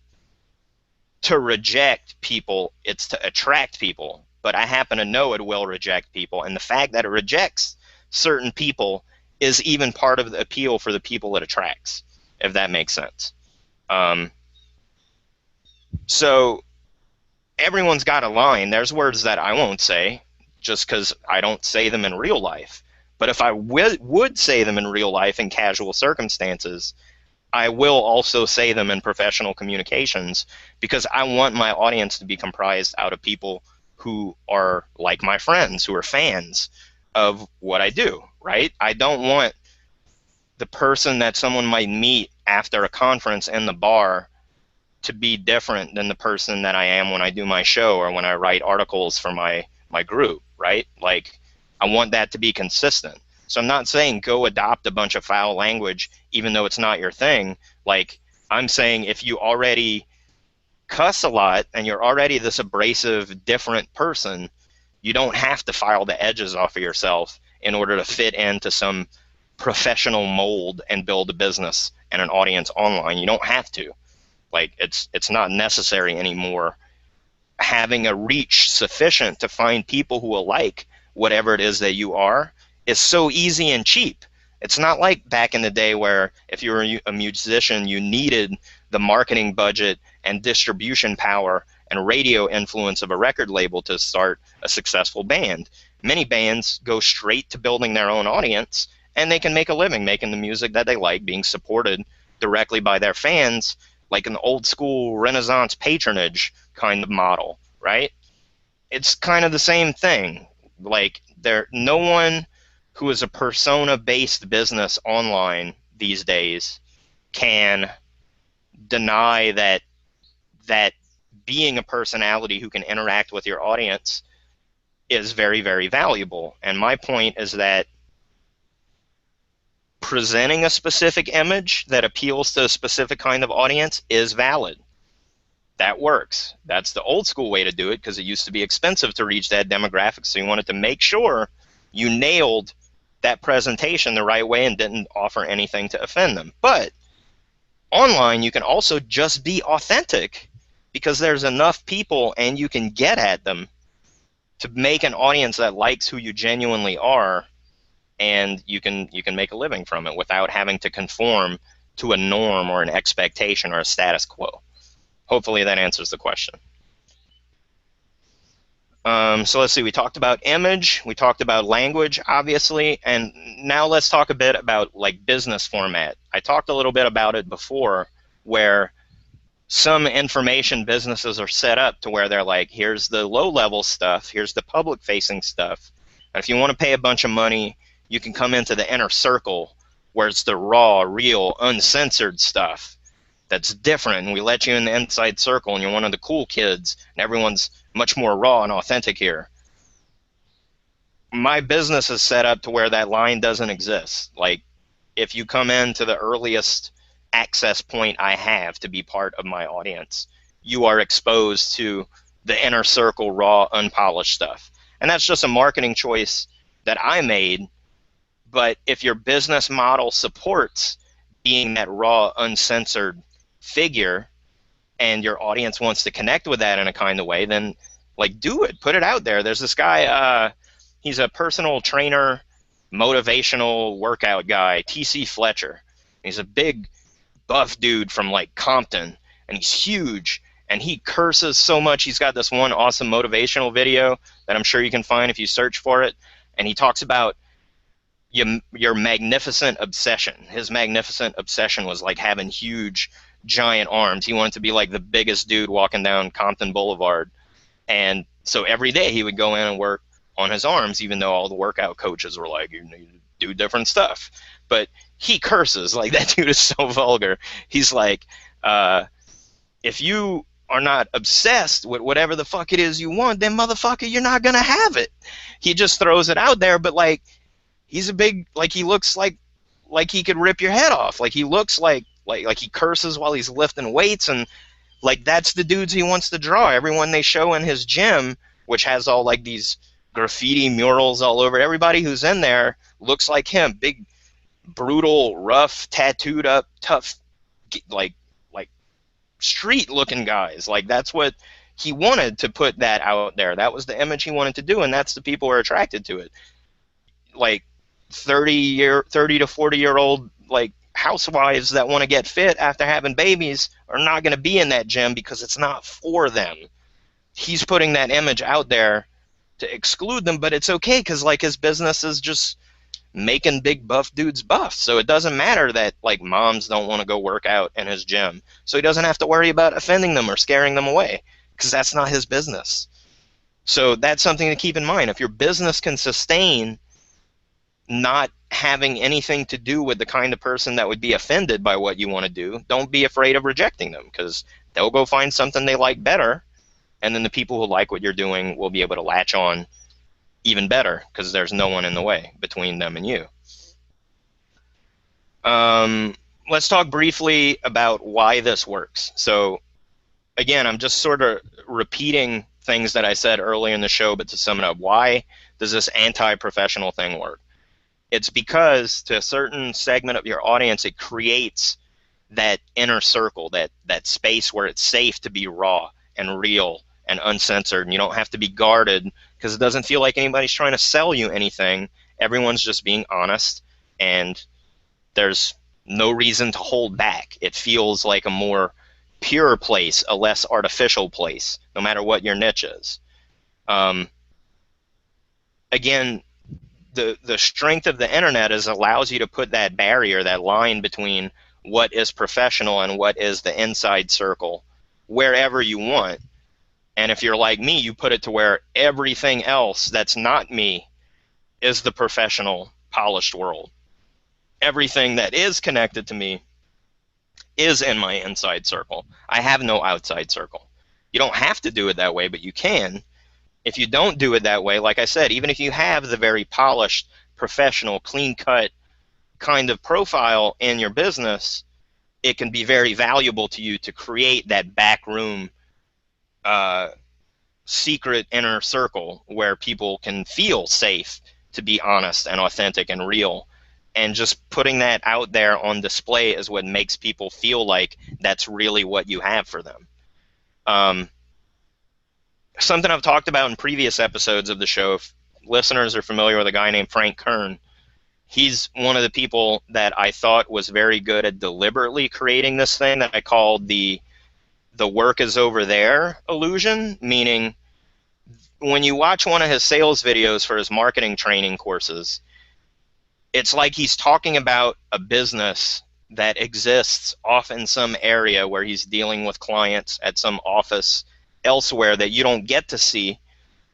to reject people. It's to attract people. But I happen to know it will reject people. And the fact that it rejects certain people is even part of the appeal for the people it attracts, if that makes sense. Um, so everyone's got a line. There's words that I won't say just because I don't say them in real life. But if I would say them in real life in casual circumstances, I will also say them in professional communications, because I want my audience to be comprised out of people who are like my friends, who are fans of what I do, right? I don't want the person that someone might meet after a conference in the bar to be different than the person that I am when I do my show or when I write articles for my group, right? Like, I want that to be consistent. So I'm not saying go adopt a bunch of foul language even though it's not your thing. Like, I'm saying if you already cuss a lot and you're already this abrasive, different person, you don't have to file the edges off of yourself in order to fit into some professional mold and build a business and an audience online. You don't have to. Like, it's not necessary anymore. Having a reach sufficient to find people who will like whatever it is that you are is so easy and cheap. It's not like back in the day where if you were a musician, you needed the marketing budget and distribution power and radio influence of a record label to start a successful band. Many bands go straight to building their own audience, and they can make a living making the music that they like, being supported directly by their fans, like an old school Renaissance patronage kind of model, right? It's kind of the same thing. Like, no one who is a persona-based business online these days can deny that being a personality who can interact with your audience is very, very valuable. And my point is that presenting a specific image that appeals to a specific kind of audience is valid. That works. That's the old school way to do it, because it used to be expensive to reach that demographic, so you wanted to make sure you nailed that presentation the right way and didn't offer anything to offend them. But online, you can also just be authentic, because there's enough people and you can get at them to make an audience that likes who you genuinely are, and you can make a living from it without having to conform to a norm or an expectation or a status quo. Hopefully that answers the question. So let's see, we talked about image, we talked about language, obviously, and now let's talk a bit about like business format. I talked a little bit about it before, where some information businesses are set up to where they're like, here's the low-level stuff, here's the public-facing stuff, and if you want to pay a bunch of money, you can come into the inner circle where it's the raw, real, uncensored stuff that's different, and we let you in the inside circle, and you're one of the cool kids, and everyone's much more raw and authentic here. My business is set up to where that line doesn't exist. Like, if you come into the earliest access point I have to be part of my audience, you are exposed to the inner circle, raw, unpolished stuff. And that's just a marketing choice that I made. But if your business model supports being that raw, uncensored figure, and your audience wants to connect with that in a kind of way, then like do it, put it out there. There's this guy, he's a personal trainer, motivational workout guy, TC Fletcher. He's a big buff dude from like Compton, and he's huge, and he curses so much. He's got this one awesome motivational video that I'm sure you can find if you search for it, and he talks about your magnificent obsession. His magnificent obsession was like having huge, giant arms. He wanted to be like the biggest dude walking down Compton Boulevard. And so every day he would go in and work on his arms, even though all the workout coaches were like, you need to do different stuff. But he curses. Like, that dude is so vulgar. He's like, if you are not obsessed with whatever the fuck it is you want, then motherfucker, you're not going to have it. He just throws it out there, but like, he's a big, like, he looks like he could rip your head off. Like, he looks like he curses while he's lifting weights, and like, that's the dudes he wants to draw. Everyone they show in his gym, which has all like these graffiti murals all over, everybody who's in there looks like him. Big, brutal, rough, tattooed up, tough, like street looking guys. Like, that's what he wanted to put that out there. That was the image he wanted to do, and that's the people who are attracted to it. Like 30 to 40-year-old like housewives that want to get fit after having babies are not going to be in that gym because it's not for them. He's putting that image out there to exclude them, but it's okay because like his business is just making big buff dudes buff. So it doesn't matter that like moms don't want to go work out in his gym. So he doesn't have to worry about offending them or scaring them away because that's not his business. So that's something to keep in mind. If your business can sustain not having anything to do with the kind of person that would be offended by what you want to do, don't be afraid of rejecting them, because they'll go find something they like better, and then the people who like what you're doing will be able to latch on even better because there's no one in the way between them and you. Let's talk briefly about why this works. So again, I'm just sort of repeating things that I said earlier in the show, but to sum it up, why does this anti-professional thing work? It's because to a certain segment of your audience, it creates that inner circle, that space where it's safe to be raw and real and uncensored, and you don't have to be guarded because it doesn't feel like anybody's trying to sell you anything. Everyone's just being honest, and there's no reason to hold back. It feels like a more pure place, a less artificial place, no matter what your niche is. Again, the strength of the internet is allows you to put that barrier, that line between what is professional and what is the inside circle wherever you want. And if you're like me, you put it to where everything else that's not me is the professional, polished world. Everything that is connected to me is in my inside circle. I have no outside circle. You don't have to do it that way, but you can. If you don't do it that way, like I said, even if you have the very polished, professional, clean-cut kind of profile in your business, it can be very valuable to you to create that backroom secret inner circle where people can feel safe to be honest and authentic and real. And just putting that out there on display is what makes people feel like that's really what you have for them. Something I've talked about in previous episodes of the show, if listeners are familiar with a guy named Frank Kern, he's one of the people that I thought was very good at deliberately creating this thing that I called the work is over there illusion, meaning when you watch one of his sales videos for his marketing training courses, it's like he's talking about a business that exists off in some area where he's dealing with clients at some office elsewhere that you don't get to see.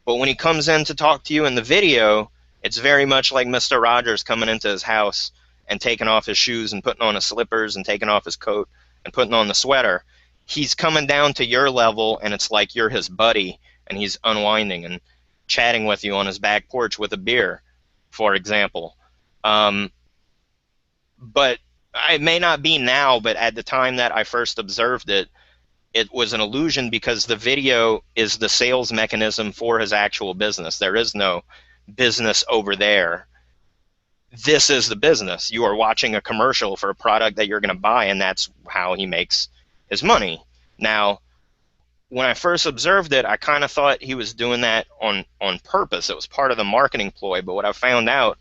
But when he comes in to talk to you in the video, It's very much like Mr. Rogers coming into his house and taking off his shoes and putting on his slippers and taking off his coat and putting on the sweater. He's coming down to your level, and it's like you're his buddy, and he's unwinding and chatting with you on his back porch with a beer, for example. Um, but it may not be now, but at the time that I first observed it, it was an illusion because the video is the sales mechanism for his actual business. There is no business over there. This is the business. You are watching a commercial for a product that you're going to buy, and that's how he makes his money. Now, when I first observed it, I kind of thought he was doing that on purpose. It was part of the marketing ploy. But what I found out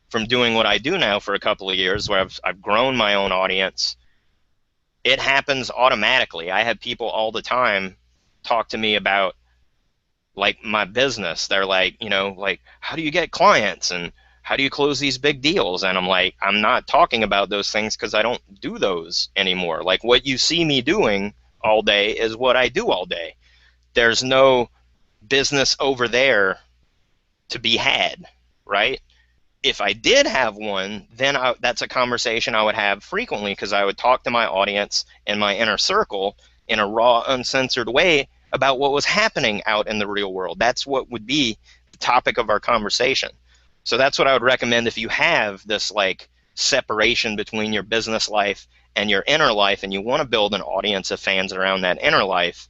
from doing what I do now for a couple of years, where I've grown my own audience, it happens automatically. I have people all the time talk to me about like my business. They're like, like, how do you get clients and how do you close these big deals? And I'm like, I'm not talking about those things because I don't do those anymore. Like what you see me doing all day is what I do all day. There's no business over there to be had, right? If I did have one, then that's a conversation I would have frequently because I would talk to my audience in my inner circle in a raw, uncensored way about what was happening out in the real world. That's what would be the topic of our conversation. So that's what I would recommend if you have this like separation between your business life and your inner life and you want to build an audience of fans around that inner life.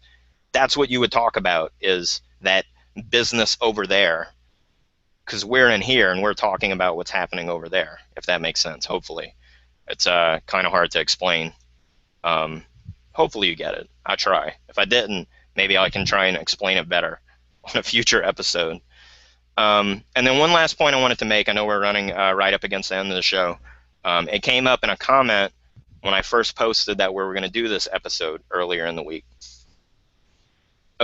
That's what you would talk about, is that business over there, because we're in here and we're talking about what's happening over there, if that makes sense. Hopefully it's kind of hard to explain. Hopefully you get it. I try. If I didn't, maybe I can try and explain it better on a future episode. And then one last point I wanted to make. I know we're running right up against the end of the show. It came up in a comment when I first posted that we were going to do this episode earlier in the week.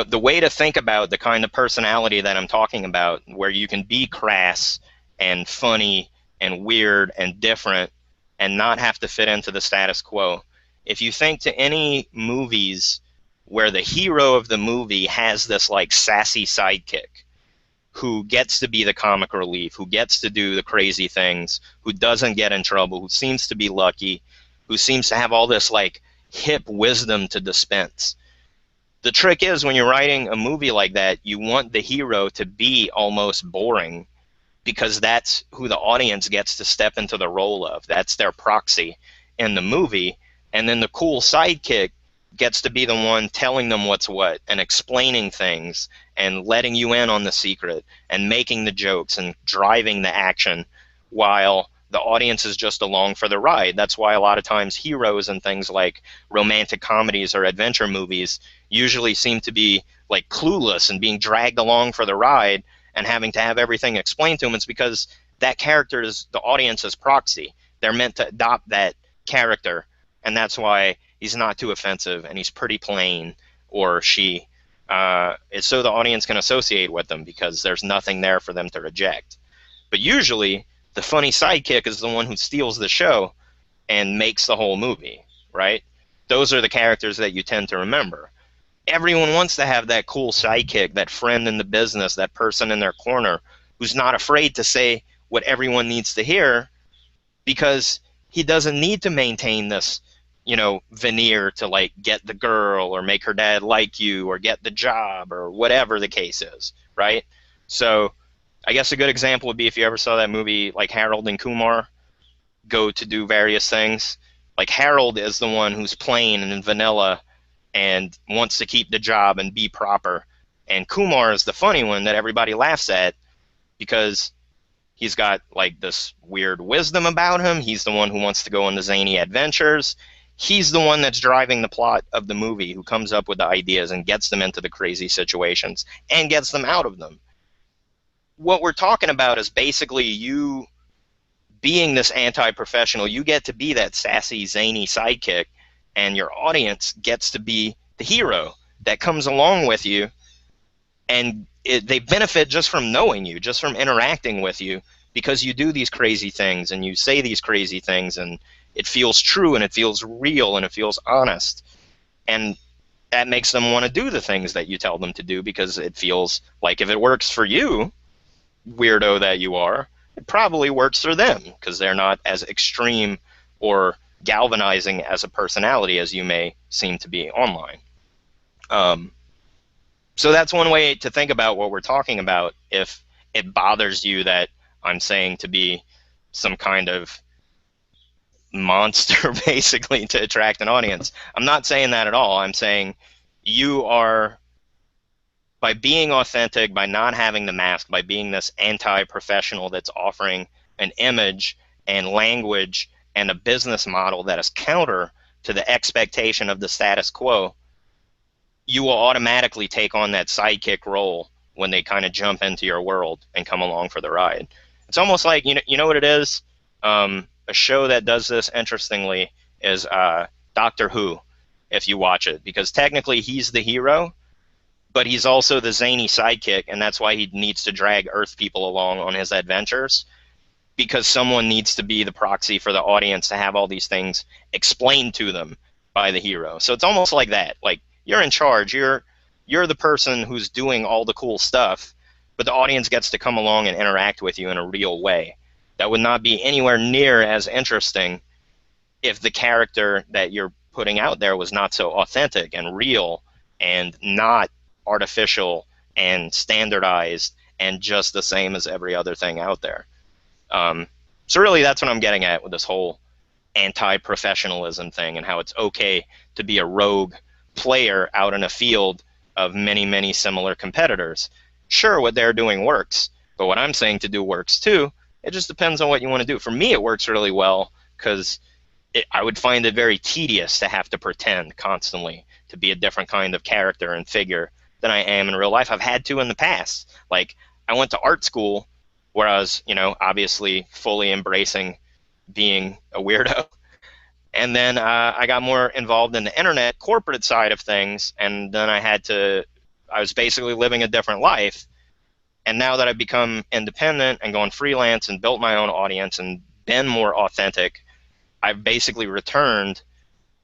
The way to think about the kind of personality that I'm talking about, where you can be crass and funny and weird and different and not have to fit into the status quo. If you think to any movies where the hero of the movie has this like sassy sidekick who gets to be the comic relief, who gets to do the crazy things, who doesn't get in trouble, who seems to be lucky, who seems to have all this like hip wisdom to dispense. The trick is when you're writing a movie like that, you want the hero to be almost boring because that's who the audience gets to step into the role of. That's their proxy in the movie. And then the cool sidekick gets to be the one telling them what's what and explaining things and letting you in on the secret and making the jokes and driving the action while the audience is just along for the ride. That's why a lot of times heroes in things like romantic comedies or adventure movies usually seem to be like clueless and being dragged along for the ride and having to have everything explained to them. It's because that character is the audience's proxy. They're meant to adopt that character, and that's why he's not too offensive and he's pretty plain, or she. It's so the audience can associate with them because there's nothing there for them to reject. But usually the funny sidekick is the one who steals the show and makes the whole movie, right? Those are the characters that you tend to remember. Everyone wants to have that cool sidekick, that friend in the business, that person in their corner who's not afraid to say what everyone needs to hear because he doesn't need to maintain this, veneer to like get the girl or make her dad like you or get the job or whatever the case is, right? So I guess a good example would be if you ever saw that movie like Harold and Kumar go to do various things. Like Harold is the one who's plain and vanilla and wants to keep the job and be proper. And Kumar is the funny one that everybody laughs at because he's got like this weird wisdom about him. He's the one who wants to go on the zany adventures. He's the one that's driving the plot of the movie, who comes up with the ideas and gets them into the crazy situations and gets them out of them. What we're talking about is basically you being this anti-professional. You get to be that sassy, zany sidekick, and your audience gets to be the hero that comes along with you, and they benefit just from knowing you, just from interacting with you, because you do these crazy things and you say these crazy things, and it feels true and it feels real and it feels honest, and that makes them want to do the things that you tell them to do because it feels like if it works for you, weirdo that you are, it probably works for them because they're not as extreme or galvanizing as a personality as you may seem to be online. Um, so that's one way to think about what we're talking about if it bothers you that I'm saying to be some kind of monster basically to attract an audience. I'm not saying that at all. I'm saying you are, by being authentic, by not having the mask, by being this anti-professional that's offering an image and language and a business model that is counter to the expectation of the status quo, you will automatically take on that sidekick role when they kind of jump into your world and come along for the ride. It's almost like, you know what it is? A show that does this interestingly is Doctor Who, if you watch it, because technically he's the hero, but he's also the zany sidekick, and that's why he needs to drag Earth people along on his adventures, because someone needs to be the proxy for the audience to have all these things explained to them by the hero. So it's almost like that. Like, you're in charge. You're the person who's doing all the cool stuff, but the audience gets to come along and interact with you in a real way. That would not be anywhere near as interesting if the character that you're putting out there was not so authentic and real and not artificial and standardized and just the same as every other thing out there. So really that's what I'm getting at with this whole anti-professionalism thing and how it's okay to be a rogue player out in a field of many, many similar competitors. Sure, what they're doing works, but what I'm saying to do works too. It just depends on what you want to do. For me, it works really well because I would find it very tedious to have to pretend constantly to be a different kind of character and figure than I am in real life. I've had to in the past. Like, I went to art school where I was, obviously fully embracing being a weirdo. And then I got more involved in the internet corporate side of things, and then I was basically living a different life. And now that I've become independent and gone freelance and built my own audience and been more authentic, I've basically returned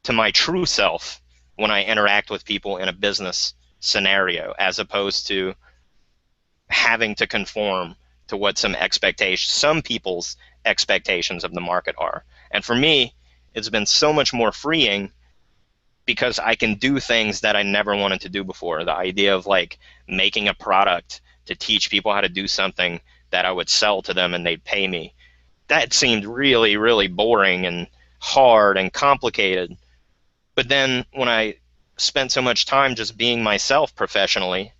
to my true self when I interact with people in a business scenario, as opposed to having to conform to what some people's expectations of the market are. And for me, it's been so much more freeing because I can do things that I never wanted to do before. The idea of like making a product to teach people how to do something that I would sell to them and they'd pay me, that seemed really, really boring and hard and complicated. But then when I spent so much time just being myself professionally,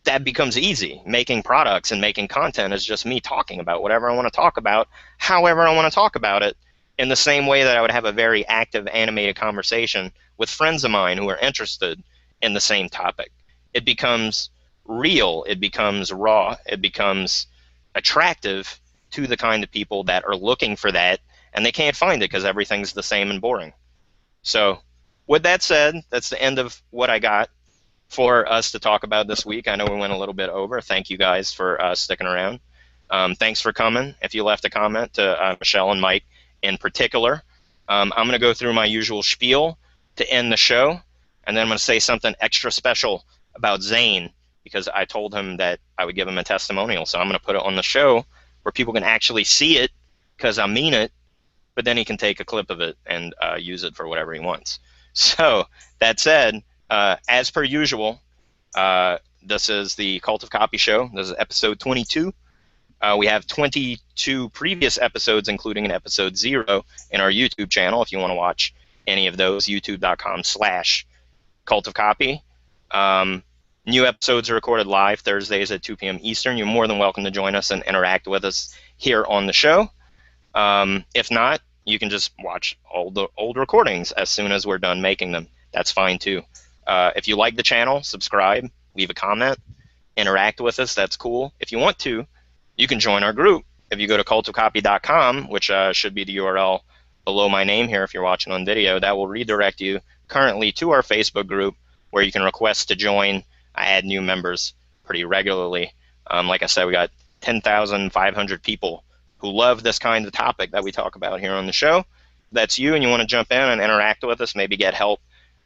that becomes easy. Making products and making content is just me talking about whatever I want to talk about, however I want to talk about it, in the same way that I would have a very active, animated conversation with friends of mine who are interested in the same topic. It becomes real, it becomes raw, it becomes attractive to the kind of people that are looking for that, and they can't find it because everything's the same and boring. So with that said, that's the end of what I got for us to talk about this week. I know we went a little bit over. Thank you guys for sticking around. Thanks for coming. If you left a comment to Michelle and Mike in particular, I'm going to go through my usual spiel to end the show, and then I'm going to say something extra special about Zane because I told him that I would give him a testimonial. So I'm going to put it on the show where people can actually see it because I mean it, but then he can take a clip of it and use it for whatever he wants. So that said, as per usual, this is the Cult of Copy show. This is episode 22. We have 22 previous episodes, including an episode 0 in our YouTube channel. If you want to watch any of those, youtube.com/Cult of Copy. New episodes are recorded live Thursdays at 2 p.m. Eastern. You're more than welcome to join us and interact with us here on the show. If not, you can just watch all the old recordings as soon as we're done making them. That's fine too. If you like the channel, subscribe, leave a comment, interact with us. That's cool. If you want to, you can join our group. If you go to cultofcopy.com, which should be the URL below my name here if you're watching on video, that will redirect you currently to our Facebook group where you can request to join. I add new members pretty regularly. Like I said, we got 10,500 people who love this kind of topic that we talk about here on the show. If that's you and you want to jump in and interact with us, maybe get help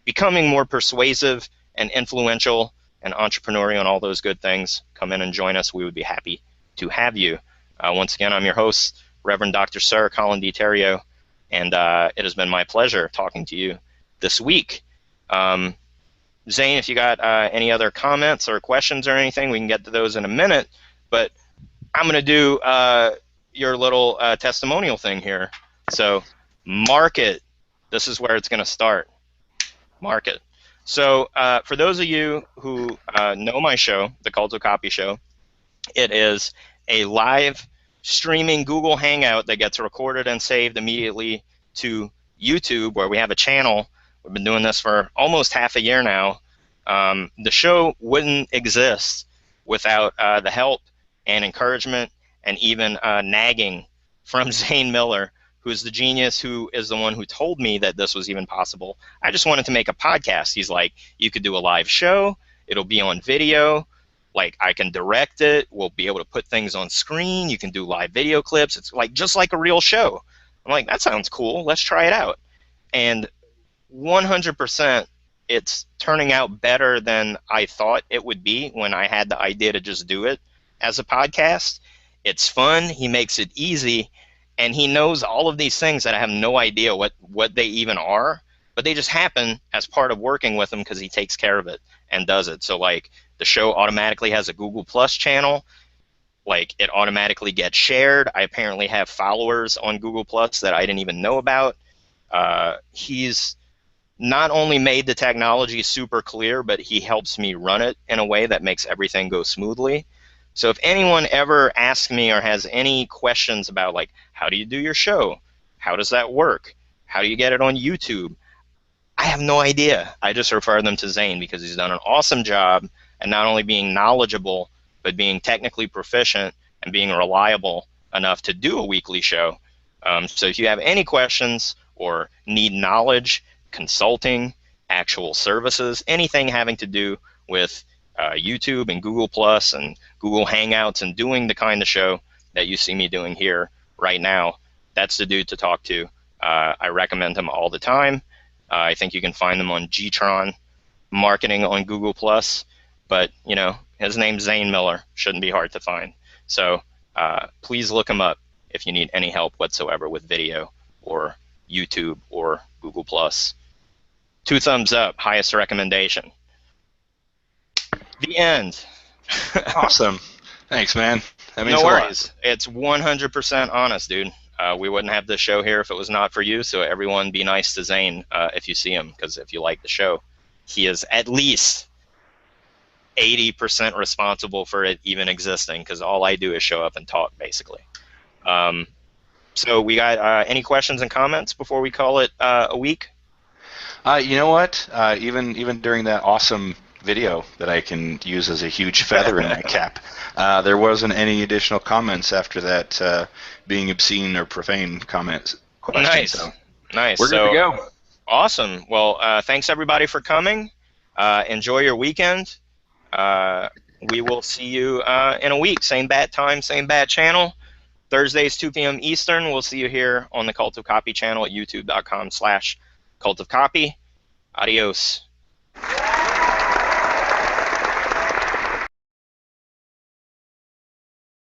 becoming more persuasive and influential and entrepreneurial and all those good things, come in and join us. We would be happy to have you. Once again, I'm your host, Reverend Dr. Sir Colin D. Terrio, and it has been my pleasure talking to you this week. Zane, if you got any other comments or questions or anything, we can get to those in a minute, but I'm going to do your little testimonial thing here. So, mark it. This is where it's going to start. Mark it. So, for those of you who know my show, the Cult of Copy Show, it is a live streaming Google Hangout that gets recorded and saved immediately to YouTube, where we have a channel. We've been doing this for almost half a year now. The show wouldn't exist without the help and encouragement and even nagging from Zane Miller, who's the genius, who is the one who told me that this was even possible. I just wanted to make a podcast. He's like, you could do a live show. It'll be on video. Like, I can direct it. We'll be able to put things on screen. You can do live video clips. It's like just like a real show. I'm like, that sounds cool. Let's try it out. And 100%, it's turning out better than I thought it would be when I had the idea to just do it as a podcast. It's fun. He makes it easy. And he knows all of these things that I have no idea what they even are, but they just happen as part of working with him because he takes care of it and does it. So, like, the show automatically has a Google Plus channel. Like, it automatically gets shared. I apparently have followers on Google Plus that I didn't even know about. He's not only made the technology super clear, but he helps me run it in a way that makes everything go smoothly. So if anyone ever asks me or has any questions about, like, how do you do your show? How does that work? How do you get it on YouTube? I have no idea. I just refer them to Zane because he's done an awesome job and not only being knowledgeable, but being technically proficient and being reliable enough to do a weekly show. So if you have any questions or need knowledge, consulting, actual services, anything having to do with YouTube and Google Plus and Google Hangouts and doing the kind of show that you see me doing here right now, that's the dude to talk to. I recommend him all the time. I think you can find them on Gtron Marketing on Google Plus, but you know, his name's Zane Miller. Shouldn't be hard to find. So please look him up if you need any help whatsoever with video or YouTube or Google Plus. 2 thumbs up, highest recommendation. The end. Awesome. Thanks, man. That means No a lot. worries. It's 100% honest, dude. We wouldn't have this show here if it was not for you, so everyone be nice to Zane if you see him, because if you like the show, he is at least 80% responsible for it even existing, because all I do is show up and talk, basically. So we got any questions and comments before we call it a week? You know what? Even during that awesome video that I can use as a huge feather in my cap, there wasn't any additional comments after that being obscene or profane question. Nice. So Nice. we're good to go. Awesome. Well, thanks everybody for coming. Enjoy your weekend. We will see you in a week. Same bad time, same bad channel. Thursdays, 2 p.m. Eastern. We'll see you here on the Cult of Copy channel at youtube.com/cultofcopy. Adios.